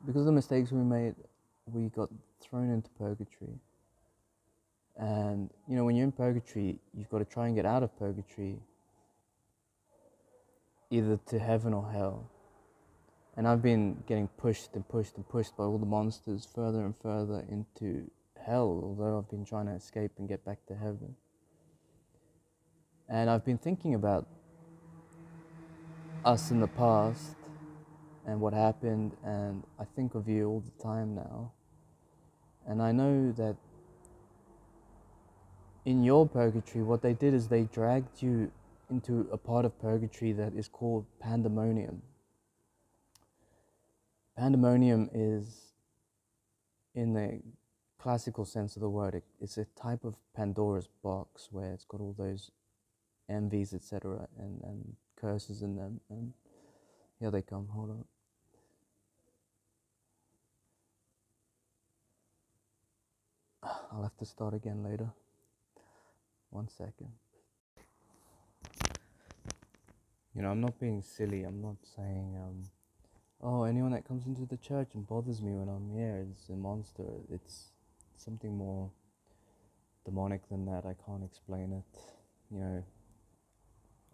Because of the mistakes we made, we got thrown into purgatory. And, when you're in purgatory, you've got to try and get out of purgatory, either to heaven or hell. And I've been getting pushed and pushed and pushed by all the monsters further and further into hell, although I've been trying to escape and get back to heaven. And I've been thinking about us in the past and what happened, and I think of you all the time now. And I know that in your purgatory, what they did is they dragged you into a part of purgatory that is called pandemonium. Pandemonium is, in the classical sense of the word, it's a type of Pandora's box where it's got all those envies, etc., and curses in them. And here they come, hold on. I'll have to start again later. 1 second. I'm not being silly. I'm not saying, oh, anyone that comes into the church and bothers me when I'm here is a monster. It's something more demonic than that. I can't explain it,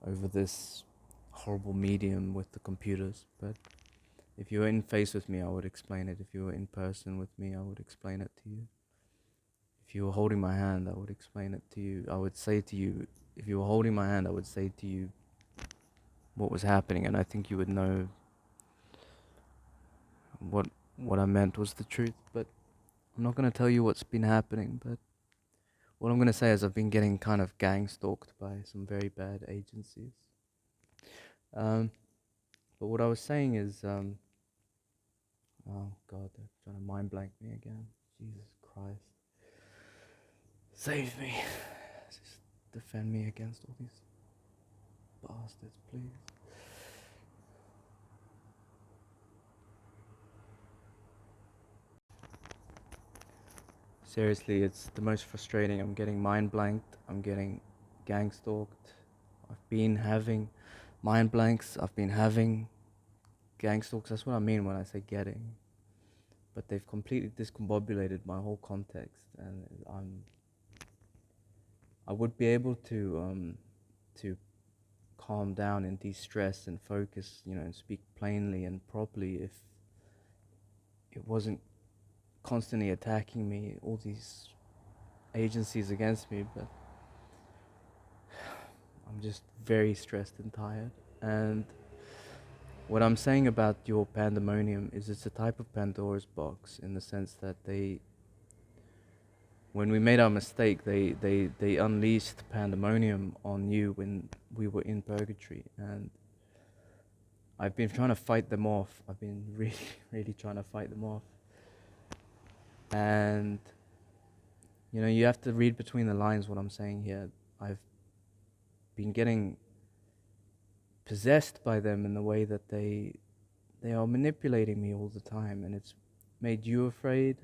over this horrible medium with the computers. But if you were in face with me, I would explain it. If you were in person with me, I would explain it to you. If you were holding my hand, I would explain it to you. I would say to you, if you were holding my hand, I would say to you what was happening, and I think you would know what I meant was the truth. But I'm not going to tell you what's been happening, but what I'm going to say is I've been getting kind of gang stalked by some very bad agencies. But what I was saying is, oh God, they're trying to mind blank me again. Jesus Christ. Save me. Just defend me against all these bastards, please. Seriously, it's the most frustrating. I'm getting mind blanked. I'm getting gang stalked. I've been having mind blanks. I've been having gang stalks. That's what I mean when I say getting. But they've completely discombobulated my whole context, and I would be able to calm down and de-stress and focus, and speak plainly and properly if it wasn't constantly attacking me, all these agencies against me. But I'm just very stressed and tired. And what I'm saying about your pandemonium is it's a type of Pandora's box, in the sense that when we made our mistake, they unleashed pandemonium on you when we were in purgatory. And I've been trying to fight them off. I've been really, really trying to fight them off. And, you have to read between the lines what I'm saying here. I've been getting possessed by them in the way that they are manipulating me all the time, and it's made you afraid.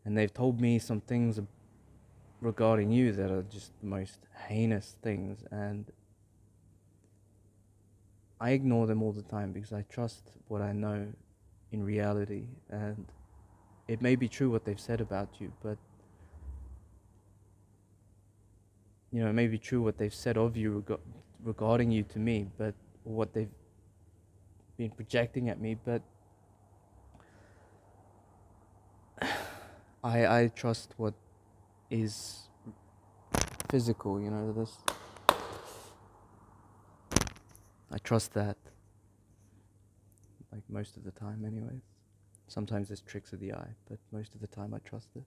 And they've told me some things regarding you that are just the most heinous things, and I ignore them all the time because I trust what I know in reality. And it may be true what they've said about you, but it may be true what they've said of you regarding you to me, but what they've been projecting at me. But I trust what is physical, this. I trust that, like most of the time anyways. Sometimes there's tricks of the eye, but most of the time I trust it.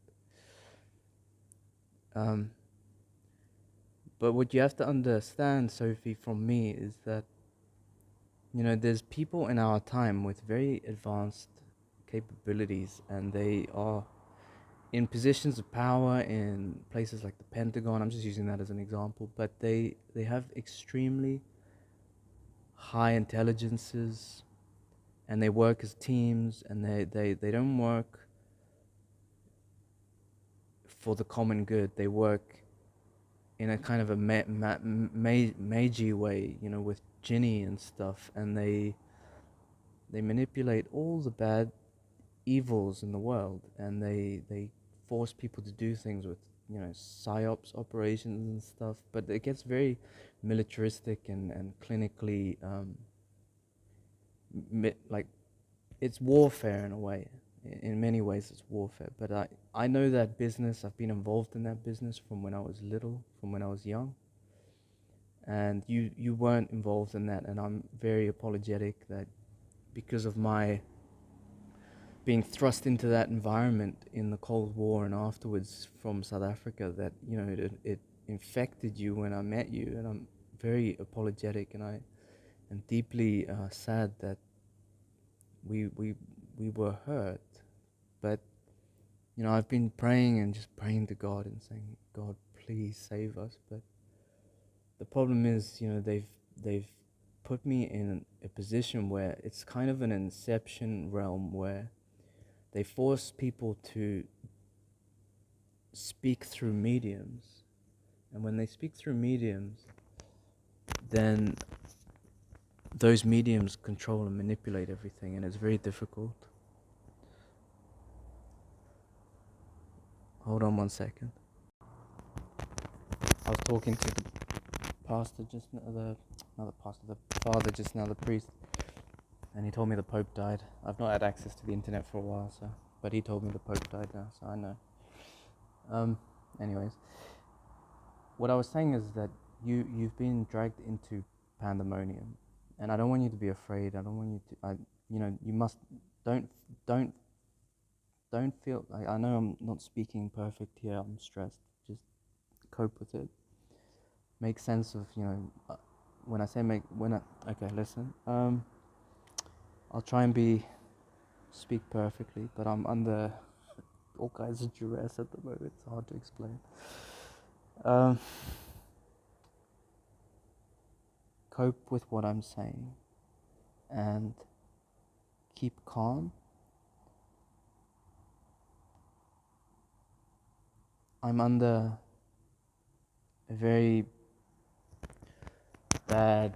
But what you have to understand, Sophie, from me is that, there's people in our time with very advanced capabilities, and they are in positions of power in places like the Pentagon. I'm just using that as an example, but they have extremely high intelligences, and they work as teams, and they don't work for the common good. They work in a kind of a magi way, with Ginny and stuff, and they manipulate all the bad evils in the world, and they force people to do things with, psyops operations and stuff. But it gets very militaristic and clinically, like, it's warfare in a way. In many ways it's warfare, but I know that business. I've been involved in that business from when I was little, from when I was young, and you weren't involved in that, and I'm very apologetic that because of my being thrust into that environment in the Cold War and afterwards from South Africa, that it infected you when I met you, and I'm very apologetic, and I am deeply sad that we were hurt. But I've been praying and just praying to God and saying, God, please save us. But the problem is, they've put me in a position where it's kind of an inception realm, where they force people to speak through mediums. And when they speak through mediums, then those mediums control and manipulate everything, and it's very difficult. Hold on one second. I was talking to the pastor just now, the father just now, the priest, and he told me the Pope died. I've not had access to the internet for a while, but he told me the Pope died now, so I know. Anyways, what I was saying is that you've been dragged into pandemonium, and I don't want you to be afraid. I don't want you to. You must don't feel. I know I'm not speaking perfect here. I'm stressed. Just cope with it. Make sense of when I say okay, listen. I'll try and speak perfectly, but I'm under all kinds of duress at the moment. It's hard to explain. Cope with what I'm saying and keep calm. I'm under a very bad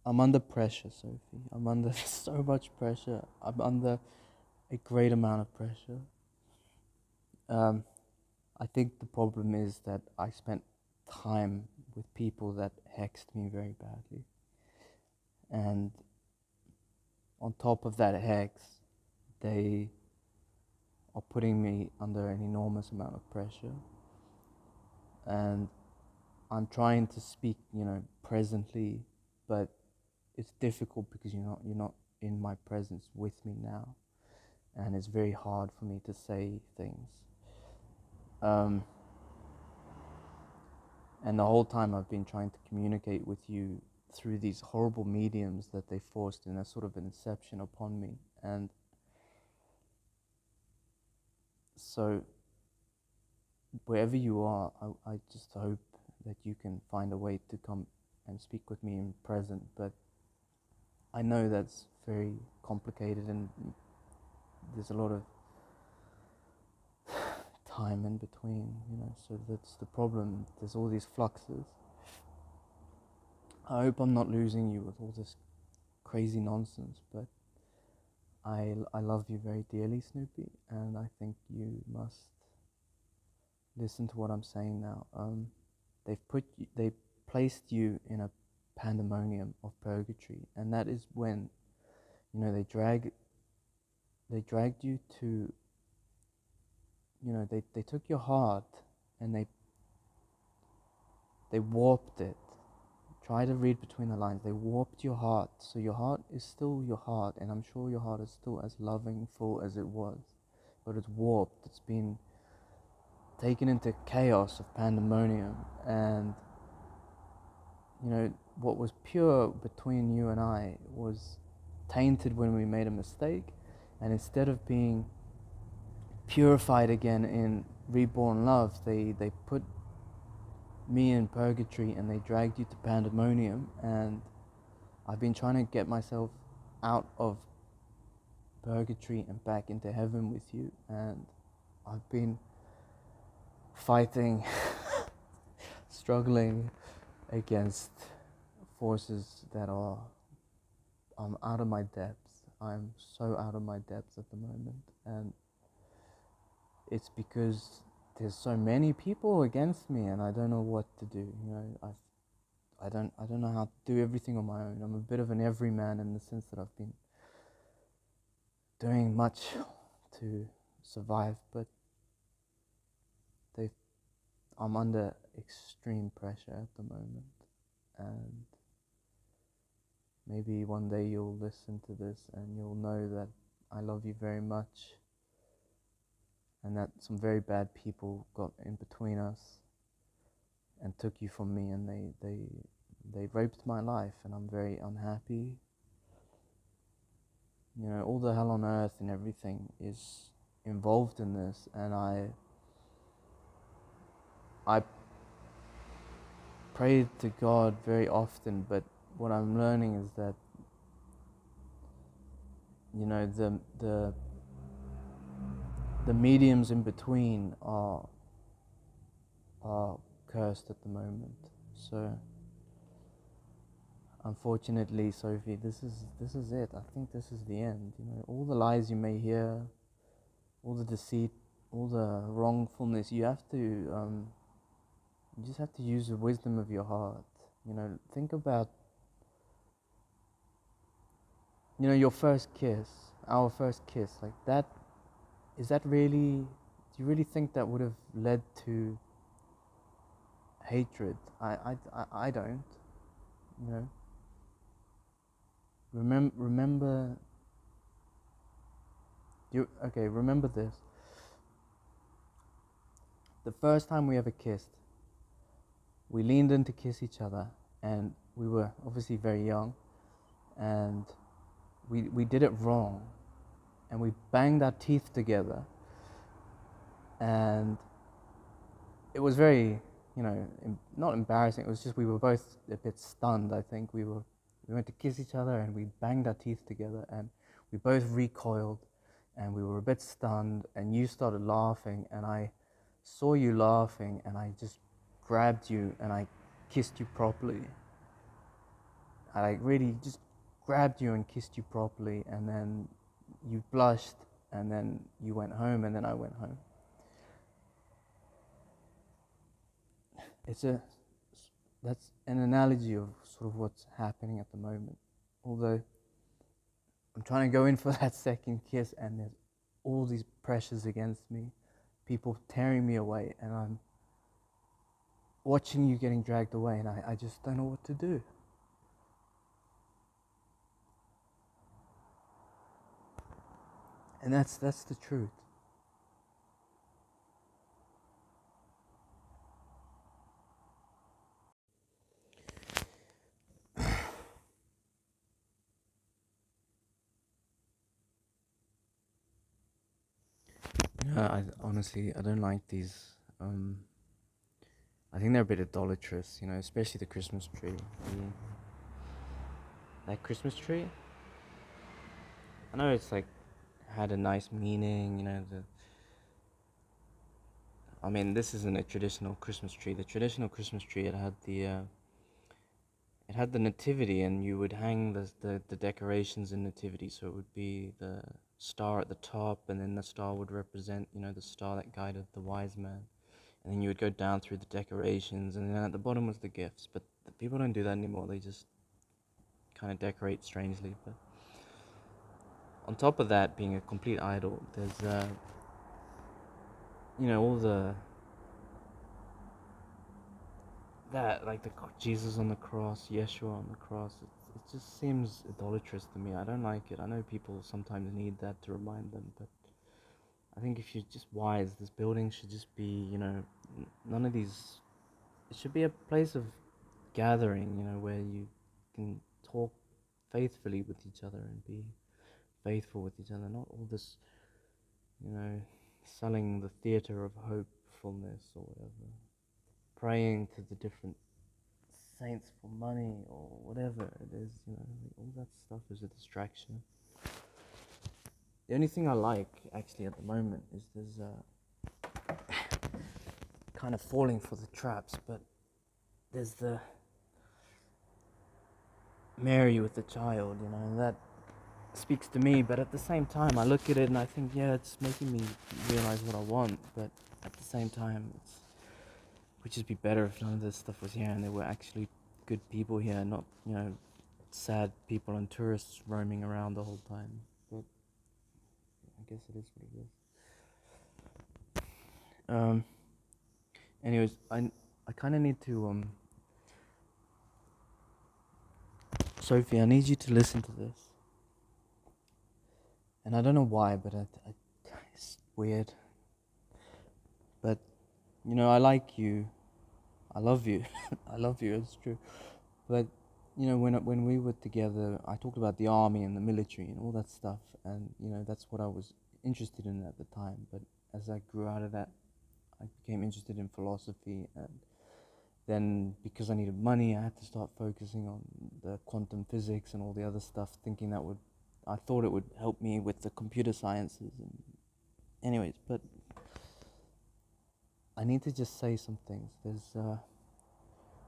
I'm under pressure, Sophie. I'm under so much pressure. I'm under a great amount of pressure. I think the problem is that I spent time with people that hexed me very badly. And on top of that hex, they are putting me under an enormous amount of pressure. And I'm trying to speak, presently, but it's difficult because you're not in my presence with me now. And it's very hard for me to say things. And the whole time I've been trying to communicate with you through these horrible mediums that they forced in a sort of an inception upon me. And so wherever you are, I just hope that you can find a way to come and speak with me in present. But I know that's very complicated and there's a lot of time in between, so that's the problem. There's all these fluxes. I hope I'm not losing you with all this crazy nonsense, but I love you very dearly, Snoopy, and I think you must listen to what I'm saying now. They placed you in a pandemonium of purgatory, and that is when, they dragged you to, they took your heart and they warped it. Try to read between the lines. They warped your heart, so your heart is still your heart, and I'm sure your heart is still as loving, full as it was, but it's warped. It's been taken into chaos of pandemonium, and what was pure between you and I was tainted when we made a mistake, and instead of being purified again in reborn love, they put me in purgatory and they dragged you to pandemonium. And I've been trying to get myself out of purgatory and back into heaven with you, and I've been fighting struggling against forces that are out of my depths. I'm so out of my depths at the moment, and it's because there's so many people against me, and I don't know what to do. I don't know how to do everything on my own. I'm a bit of an everyman in the sense that I've been doing much to survive, but I'm under extreme pressure at the moment, and maybe one day you'll listen to this and you'll know that I love you very much, and that some very bad people got in between us and took you from me, and they raped my life, and I'm very unhappy. All the hell on earth and everything is involved in this, and I pray to God very often, but what I'm learning is that the mediums in between are cursed at the moment. So unfortunately, Sophie, this is it. I think this is the end. All the lies you may hear, all the deceit, all the wrongfulness, you just have to use the wisdom of your heart. Think about your first kiss, our first kiss, like that. Is that really, do you really think that would have led to hatred? I don't, Remember remember this. The first time we ever kissed, we leaned in to kiss each other, and we were obviously very young, and we did it wrong, and we banged our teeth together, and it was very, not embarrassing. It was just we were both a bit stunned. I think we went to kiss each other, and we banged our teeth together, and we both recoiled, and we were a bit stunned, and you started laughing, and I saw you laughing, and I just grabbed you and I kissed you properly. I like really just grabbed you and kissed you properly, and then you blushed, and then you went home, and then I went home. That's an analogy of sort of what's happening at the moment. Although I'm trying to go in for that second kiss, and there's all these pressures against me, people tearing me away, and I'm watching you getting dragged away, and I just don't know what to do. And that's the truth. I honestly, I don't like these. I think they're a bit idolatrous, especially the Christmas tree. That Christmas tree. I know it's like had a nice meaning, I mean, this isn't a traditional Christmas tree. The traditional Christmas tree, it had the nativity, and you would hang the decorations in nativity. So it would be the star at the top, and then the star would represent, the star that guided the wise man. And then you would go down through the decorations, and then at the bottom was the gifts. But the people don't do that anymore. They just kind of decorate strangely. But on top of that being a complete idol, there's all like the Jesus on the cross, Yeshua on the cross. It just seems idolatrous to me. I don't like it. I know people sometimes need that to remind them, but I think if you're just wise, this building should just be, none of these. It should be a place of gathering, where you can talk faithfully with each other and be faithful with each other. Not all this, selling the theater of hopefulness or whatever. Praying to the different saints for money or whatever it is, all that stuff is a distraction. The only thing I like actually at the moment is there's kind of falling for the traps, but there's the Mary with the child, and that speaks to me. But at the same time, I look at it and I think, yeah, it's making me realize what I want, but at the same time, it would just be better if none of this stuff was here and there were actually good people here, not, sad people and tourists roaming around the whole time. But I guess it is what it is. Anyways, I kind of need to, Sophie, I need you to listen to this. And I don't know why, but it's weird. But, I like you. I love you. I love you, it's true. But, when we were together, I talked about the army and the military and all that stuff. And, that's what I was interested in at the time. But as I grew out of that, I became interested in philosophy. And then, because I needed money, I had to start focusing on the quantum physics and all the other stuff, thinking I thought it would help me with the computer sciences. And anyways, but I need to just say some things.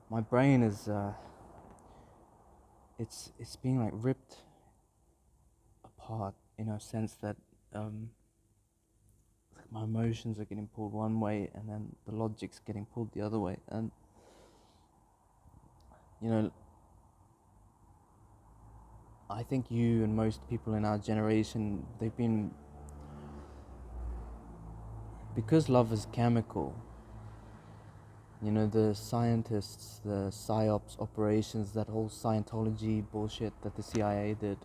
My brain is, it's being like ripped apart in a sense that my emotions are getting pulled one way, and then the logic's getting pulled the other way. And I think you and most people in our generation, because love is chemical, the scientists, the psyops operations, that whole Scientology bullshit that the CIA did,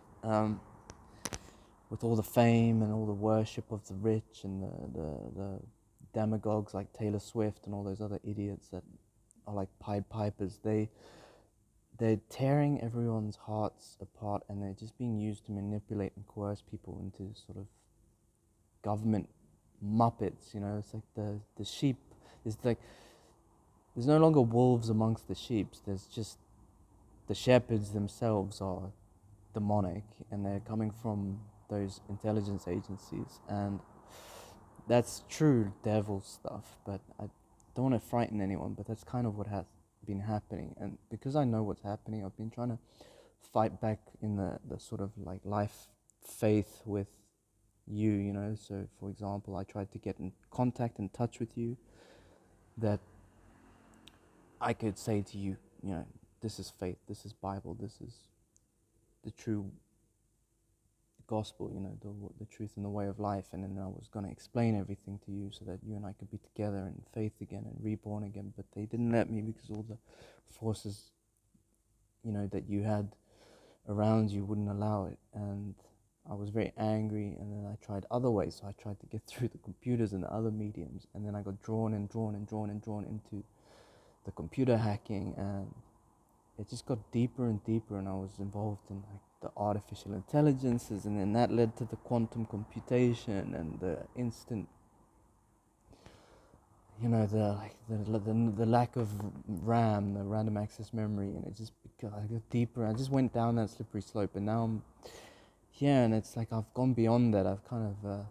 with all the fame and all the worship of the rich and the demagogues like Taylor Swift and all those other idiots that are like Pied Pipers, they're tearing everyone's hearts apart, and they're just being used to manipulate and coerce people into sort of government muppets. It's like the sheep. It's like there's no longer wolves amongst the sheep. There's just the shepherds themselves are demonic, and they're coming from those intelligence agencies, and that's true devil stuff. But I don't want to frighten anyone, but that's kind of what has been happening. And because I know what's happening, I've been trying to fight back in the sort of like life faith with you, you know. So for example, I tried to get in contact, in touch with you, that I could say to you, you know, this is faith, this is Bible, this is the true gospel, you know, the truth and the way of life. And then I was going to explain everything to you so that you and I could be together in faith again and reborn again. But they didn't let me, because all the forces, you know, that you had around you wouldn't allow it. And I was very angry, and then I tried other ways. So I tried to get through the computers and the other mediums, and then I got drawn into the computer hacking, and it just got deeper and deeper, and I was involved in like the artificial intelligences, and then that led to the quantum computation and the instant, you know, the lack of RAM, the random access memory, and it just I got deeper. I just went down that slippery slope, and now I'm here, and it's like I've gone beyond that. I've kind of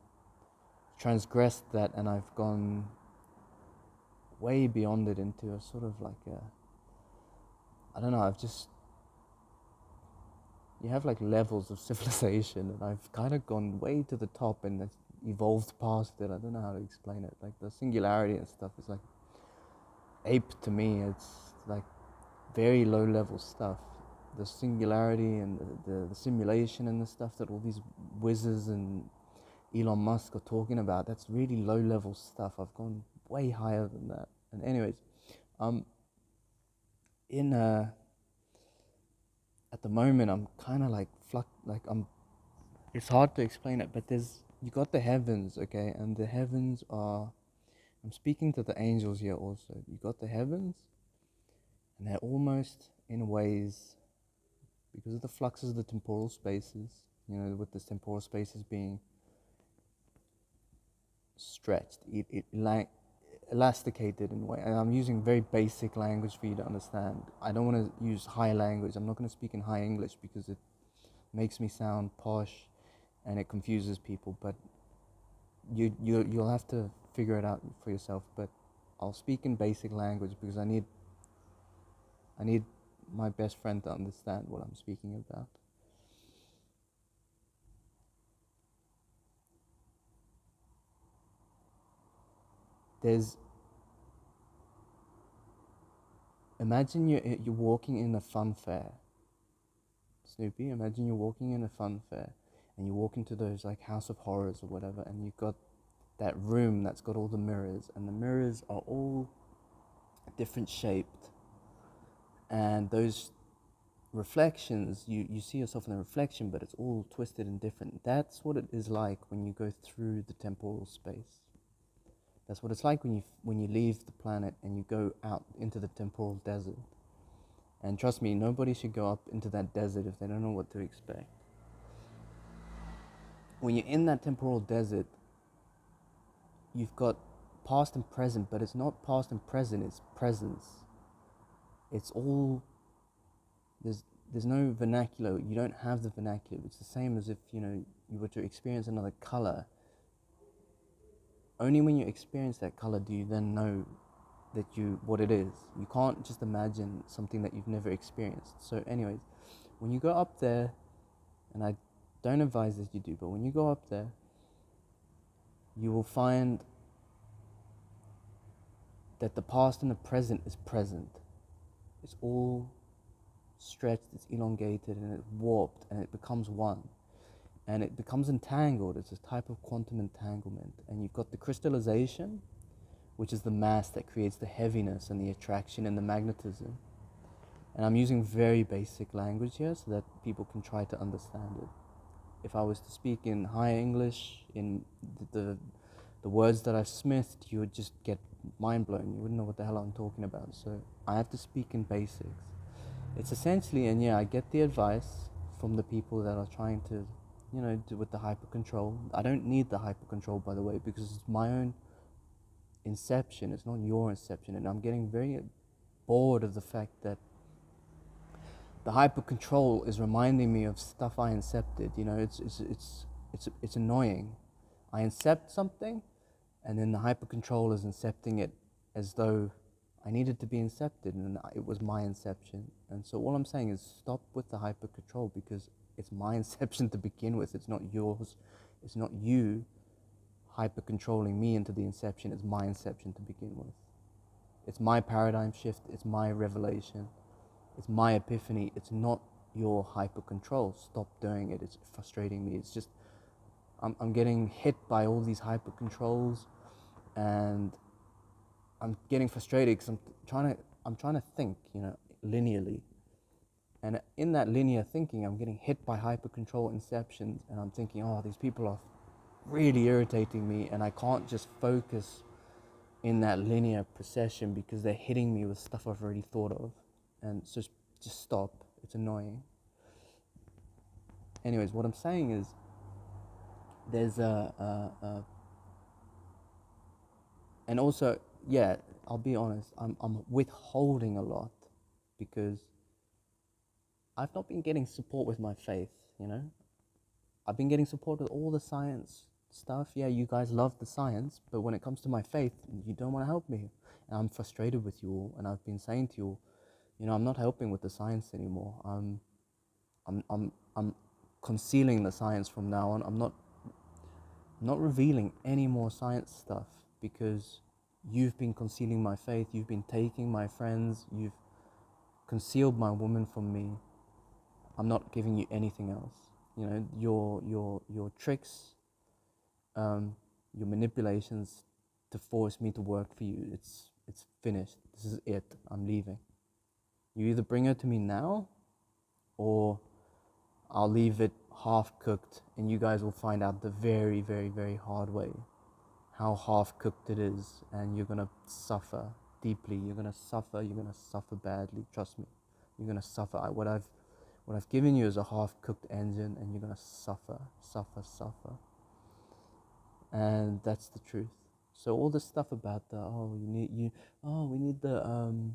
transgressed that, and I've gone way beyond it into a sort of like a, I don't know, I've just, you have like levels of civilization, and I've kind of gone way to the top and it's evolved past it. I don't know how to explain it. Like the singularity and stuff is like ape to me. It's like very low level stuff. The singularity and the simulation and the stuff that all these whizzes and Elon Musk are talking about, that's really low level stuff. I've gone way higher than that. And anyways, in at the moment I'm kind of like it's hard to explain it, but you got the heavens, okay, and the heavens are, I'm speaking to the angels here also. You got the heavens, and they're almost in ways, because of the fluxes of the temporal spaces, you know, with the temporal spaces being stretched, elasticated in a way. And I'm using very basic language for you to understand. I don't want to use high language. I'm not going to speak in high English because it makes me sound posh and it confuses people. But you'll have to figure it out for yourself. But I'll speak in basic language because I need my best friend to understand what I'm speaking about. Imagine you're walking in a fun fair, Snoopy. Imagine you're walking in a fun fair, and you walk into those like House of Horrors or whatever, and you've got that room that's got all the mirrors, and the mirrors are all different shaped, and those reflections, you see yourself in the reflection, but it's all twisted and different. That's what it is like when you go through the temporal space. That's what it's like when you leave the planet and you go out into the temporal desert. And trust me, nobody should go up into that desert if they don't know what to expect. When you're in that temporal desert, you've got past and present, but it's not past and present, it's presence. It's all, there's no vernacular. You don't have the vernacular. It's the same as if, you know, you were to experience another color. Only when you experience that color do you then know that what it is. You can't just imagine something that you've never experienced. So anyways, when you go up there, and I don't advise that you do, but when you go up there, you will find that the past and the present is present. It's all stretched, it's elongated, and it's warped, and it becomes one. And it becomes entangled. It's a type of quantum entanglement. And you've got the crystallization, which is the mass that creates the heaviness and the attraction and the magnetism. And I'm using very basic language here so that people can try to understand it. If I was to speak in high English, in the words that I've smithed, you would just get mind blown. You wouldn't know what the hell I'm talking about. So I have to speak in basics. It's essentially, and yeah, I get the advice from the people that are trying to, you know, do with the hyper control. I don't need the hyper control, by the way, because it's my own inception. It's not your inception, and I'm getting very bored of the fact that the hyper control is reminding me of stuff I incepted. You know, it's annoying. I incept something, and then the hyper control is incepting it as though I needed to be incepted, and it was my inception. And so all I'm saying is stop with the hyper control, because it's my inception to begin with. It's not yours. It's not you hyper controlling me into the inception. It's my inception to begin with. It's my paradigm shift. It's my revelation. It's my epiphany. It's not your hyper control. Stop doing it. It's frustrating me. It's just I'm getting hit by all these hyper controls, and I'm getting frustrated because I'm trying to think, linearly. And in that linear thinking, I'm getting hit by hyper control inceptions, and I'm thinking, oh, these people are really irritating me, and I can't just focus in that linear procession because they're hitting me with stuff I've already thought of. And so just stop. It's annoying. Anyways, what I'm saying is there's and also, yeah, I'll be honest, I'm withholding a lot because I've not been getting support with my faith, I've been getting support with all the science stuff. Yeah, you guys love the science, but when it comes to my faith, you don't want to help me. And I'm frustrated with you all, and I've been saying to you all, I'm not helping with the science anymore. I'm concealing the science from now on. I'm not revealing any more science stuff because you've been concealing my faith. You've been taking my friends. You've concealed my woman from me. I'm not giving you anything else. Your tricks, your manipulations to force me to work for you. It's finished. This is it. I'm leaving. You either bring her to me now, or I'll leave it half cooked, and you guys will find out the very, very, very hard way how half cooked it is, and you're gonna suffer deeply. You're gonna suffer badly. Trust me, you're gonna suffer. What I've given you is a half cooked engine, and you're gonna suffer. And that's the truth. So all this stuff about we need the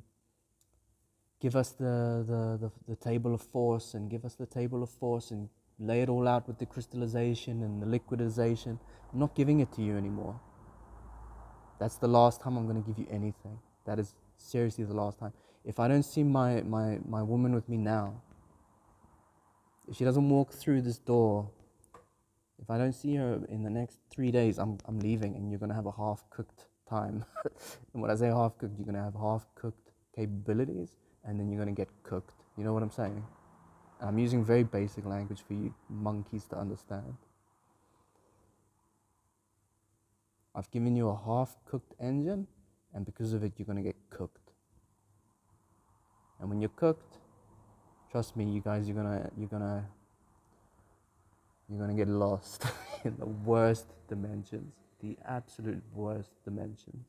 give us the table of force, and give us the table of force, and lay it all out with the crystallization and the liquidization. I'm not giving it to you anymore. That's the last time I'm going to give you anything. That is seriously the last time. If I don't see my woman with me now, if she doesn't walk through this door, if I don't see her in the next 3 days, I'm leaving, and you're going to have a half-cooked time. And when I say half-cooked, you're going to have half-cooked capabilities, and then you're going to get cooked. You know what I'm saying? I'm using very basic language for you monkeys to understand. I've given you a half-cooked engine, and because of it, you're going to get cooked. And when you're cooked, trust me, you guys, you're gonna get lost in the worst dimensions, the absolute worst dimensions.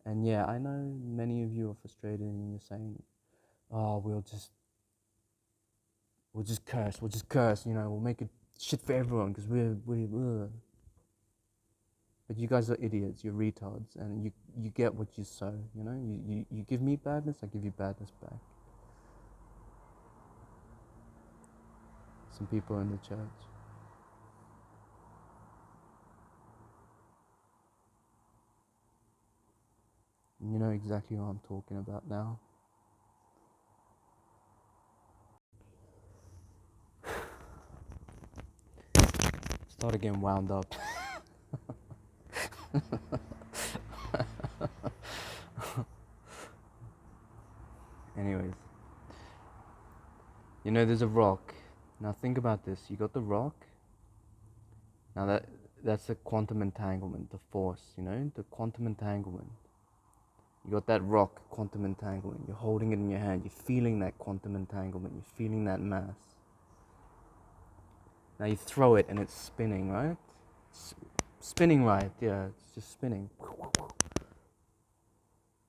And yeah, I know many of you are frustrated, and you're saying, "Oh, we'll just curse, we'll make it shit for everyone because we're." But you guys are idiots, you're retards, and you get what you sow, you give me badness, I give you badness back. Some people in the church. You know exactly what I'm talking about now. Start getting wound up. Anyways, there's a rock. Now think about this. You got the rock. Now that's a quantum entanglement, the force, the quantum entanglement. You got that rock, quantum entanglement. You're holding it in your hand. You're feeling that quantum entanglement. You're feeling that mass. Now you throw it and it's spinning, right? Spinning right, yeah, it's just spinning.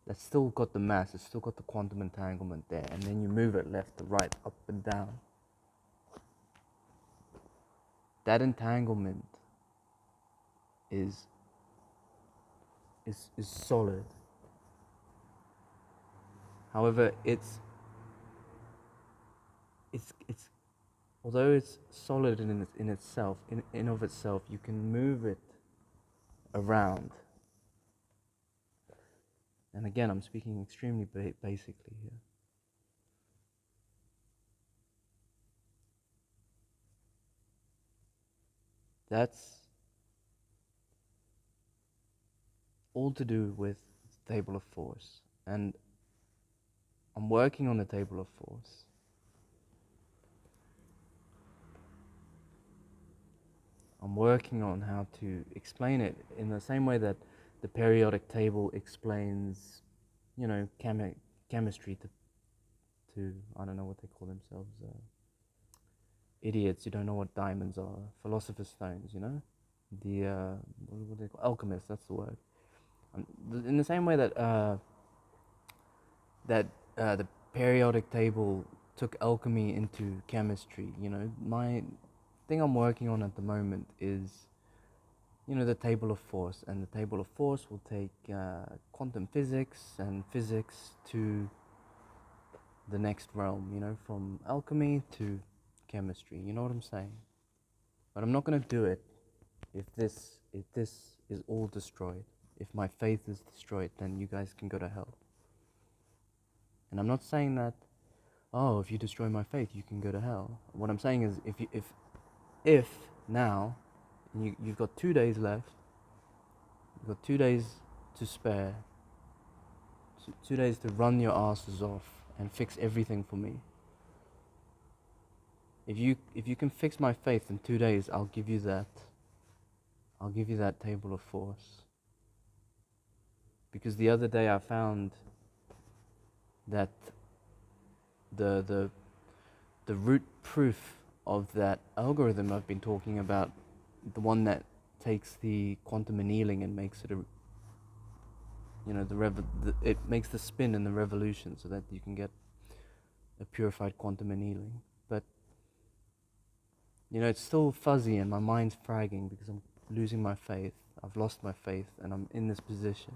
That's still got the mass, it's still got the quantum entanglement there. And then you move it left to right, up and down. That entanglement is solid. However, it's although it's solid in itself, in of itself, you can move it around. And again, I'm speaking extremely basically here. That's all to do with the table of force. And I'm working on the table of force. I'm working on how to explain it in the same way that the periodic table explains, chemistry to I don't know what they call themselves, idiots who don't know what diamonds are, philosopher's stones, the what do they call alchemists? That's the word. In the same way that the periodic table took alchemy into chemistry, my thing I'm working on at the moment is, the table of force, and the table of force will take quantum physics and physics to the next realm, from alchemy to chemistry. You know what I'm saying? But I'm not going to do it if this is all destroyed. If my faith is destroyed, then you guys can go to hell. And I'm not saying that, oh, if you destroy my faith, you can go to hell. What I'm saying is, if now, and you've got 2 days left, you've got 2 days to spare, 2 days to run your asses off and fix everything for me. If you can fix my faith in 2 days, I'll give you that. I'll give you that table of force. Because the other day I found that the root proof of that algorithm I've been talking about, the one that takes the quantum annealing and makes it it makes the spin and the revolution so that you can get a purified quantum annealing. But it's still fuzzy and my mind's fragging because I'm losing my faith. I've lost my faith and I'm in this position.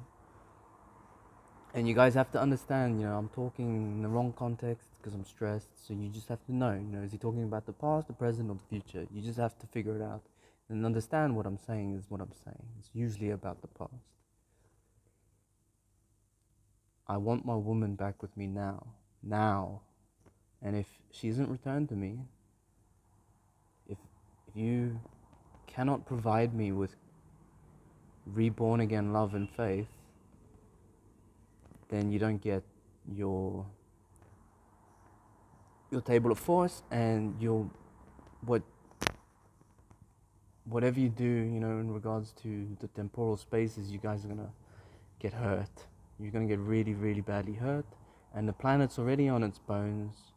And you guys have to understand, I'm talking in the wrong context because I'm stressed. So you just have to know, is he talking about the past, the present, or the future? You just have to figure it out and understand what I'm saying is what I'm saying. It's usually about the past. I want my woman back with me now. And if she isn't returned to me, if you cannot provide me with reborn again love and faith, then you don't get your table of force, and whatever you do, in regards to the temporal spaces, you guys are gonna get hurt. You're gonna get really, really badly hurt, and the planet's already on its bones.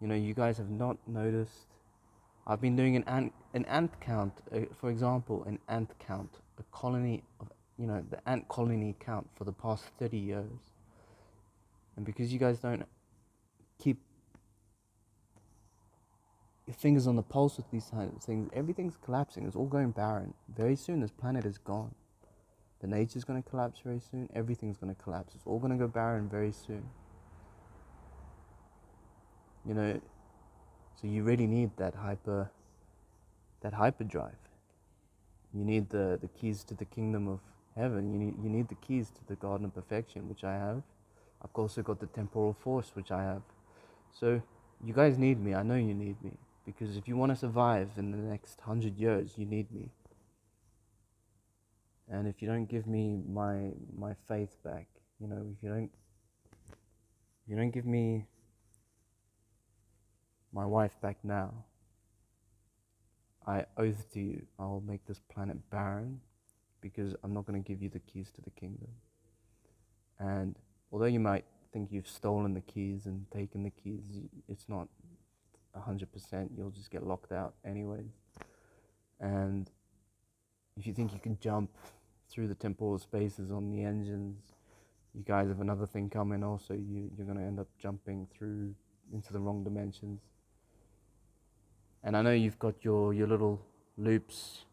You guys have not noticed. I've been doing an ant count, for example, an ant count, a colony of, the ant colony count for the past 30 years. And because you guys don't keep your fingers on the pulse with these kinds of things, everything's collapsing. It's all going barren. Very soon, this planet is gone. The nature's going to collapse very soon. Everything's going to collapse. It's all going to go barren very soon. So you really need that hyperdrive. You need the keys to the kingdom of heaven. You need the keys to the garden of perfection, which I have. I've also got the temporal force, which I have. So you guys need me. I know you need me. Because if you want to survive in the next 100 years, you need me. And if you don't give me my faith back, if you don't give me my wife back now, I oath to you, I'll make this planet barren, because I'm not going to give you the keys to the kingdom. And although you might think you've stolen the keys and taken the keys, it's not 100%. You'll just get locked out anyways. And if you think you can jump through the temporal spaces on the engines, you guys have another thing coming also. You're going to end up jumping through into the wrong dimensions. And I know you've got your little loops.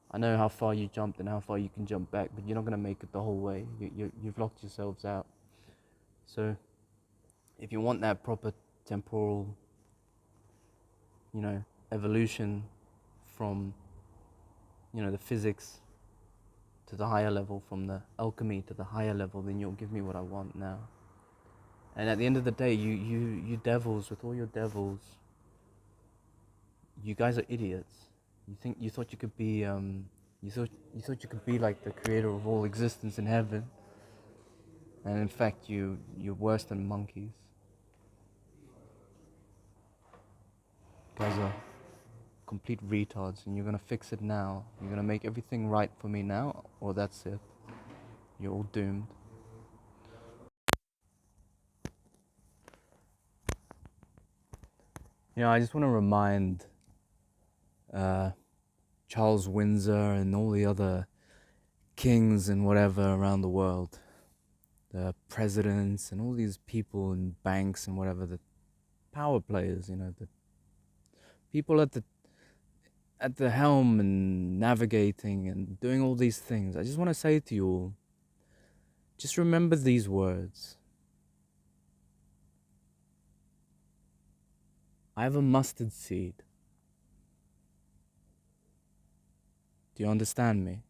I know how far you jumped and how far you can jump back, but you're not going to make it the whole way. You've locked yourselves out. So if you want that proper temporal, evolution from, the physics to the higher level, from the alchemy to the higher level, then you'll give me what I want now. And at the end of the day, you devils, with all your devils, you guys are idiots. You thought you could be you thought you could be like the creator of all existence in heaven, and in fact you're worse than monkeys. You guys are complete retards, and you're gonna fix it now. You're gonna make everything right for me now, or that's it. You're all doomed. I just want to remind Charles Windsor and all the other kings and whatever around the world, the presidents and all these people in banks and whatever, the power players, the people at the helm and navigating and doing all these things. I just want to say to you all, just remember these words. I have a mustard seed. Do you understand me?